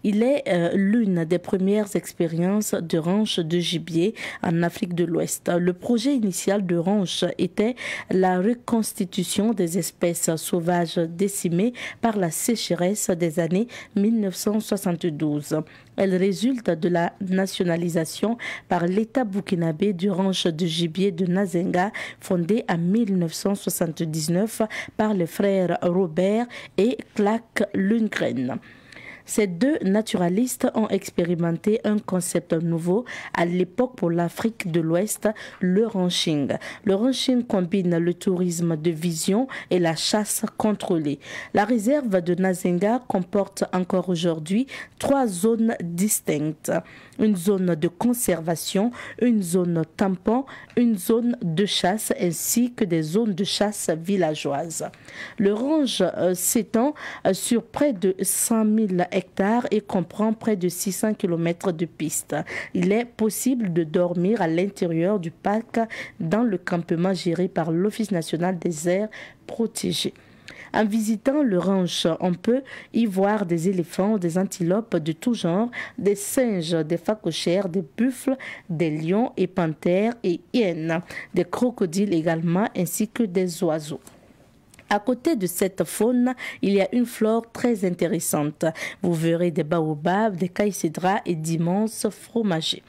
Speaker 1: Il est l'une des premières expériences de ranch de gibier en Afrique de l'Ouest. Le projet initial de ranch était la reconstitution des espèces sauvages décimées par la sécheresse des années 1972. Elle résulte de la nationalisation par l'État burkinabé du ranch de gibier de Nazenga, fondé en 1979 par les frères Robert et Clark Lundgren. Ces deux naturalistes ont expérimenté un concept nouveau à l'époque pour l'Afrique de l'Ouest, le ranching. Le ranching combine le tourisme de vision et la chasse contrôlée. La réserve de Nazenga comporte encore aujourd'hui 3 zones distinctes. Une zone de conservation, une zone tampon, une zone de chasse ainsi que des zones de chasse villageoises. Le ranch s'étend sur près de 100 000 hectares et comprend près de 600 km de pistes. Il est possible de dormir à l'intérieur du parc dans le campement géré par l'Office national des aires protégées. En visitant le ranch, on peut y voir des éléphants, des antilopes de tout genre, des singes, des phacochères, des buffles, des lions et panthères et hyènes, des crocodiles également, ainsi que des oiseaux. À côté de cette faune, il y a une flore très intéressante. Vous verrez des baobabs, des caïcédras et d'immenses fromagers.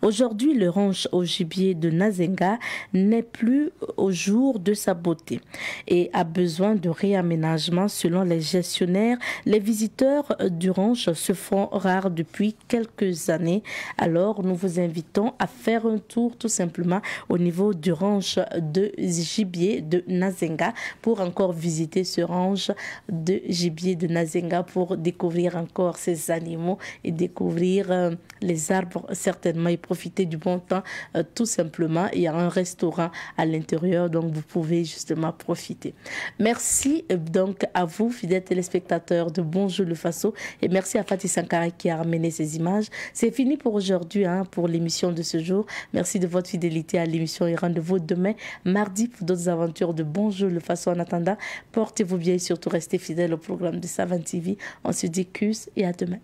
Speaker 1: Aujourd'hui, le ranch au gibier de Nazenga n'est plus au jour de sa beauté et a besoin de réaménagement selon les gestionnaires. Les visiteurs du ranch se font rares depuis quelques années. Alors, nous vous invitons à faire un tour tout simplement au niveau du ranch de gibier de Nazenga pour encore visiter ce ranch de gibier de Nazenga pour découvrir encore ces animaux et découvrir les arbres certainement et profiter du bon temps tout simplement. Il y a un restaurant à l'intérieur, donc vous pouvez justement profiter. Merci donc à vous, fidèles téléspectateurs de Bonjour le Faso, et merci à Fatih Sankara qui a ramené ces images. C'est fini pour aujourd'hui, pour l'émission de ce jour. Merci de votre fidélité à l'émission et rendez-vous demain, mardi, pour d'autres aventures de Bonjour le Faso. En attendant, portez-vous bien et surtout restez fidèles au programme de Savane TV. On se dit cuss et à demain.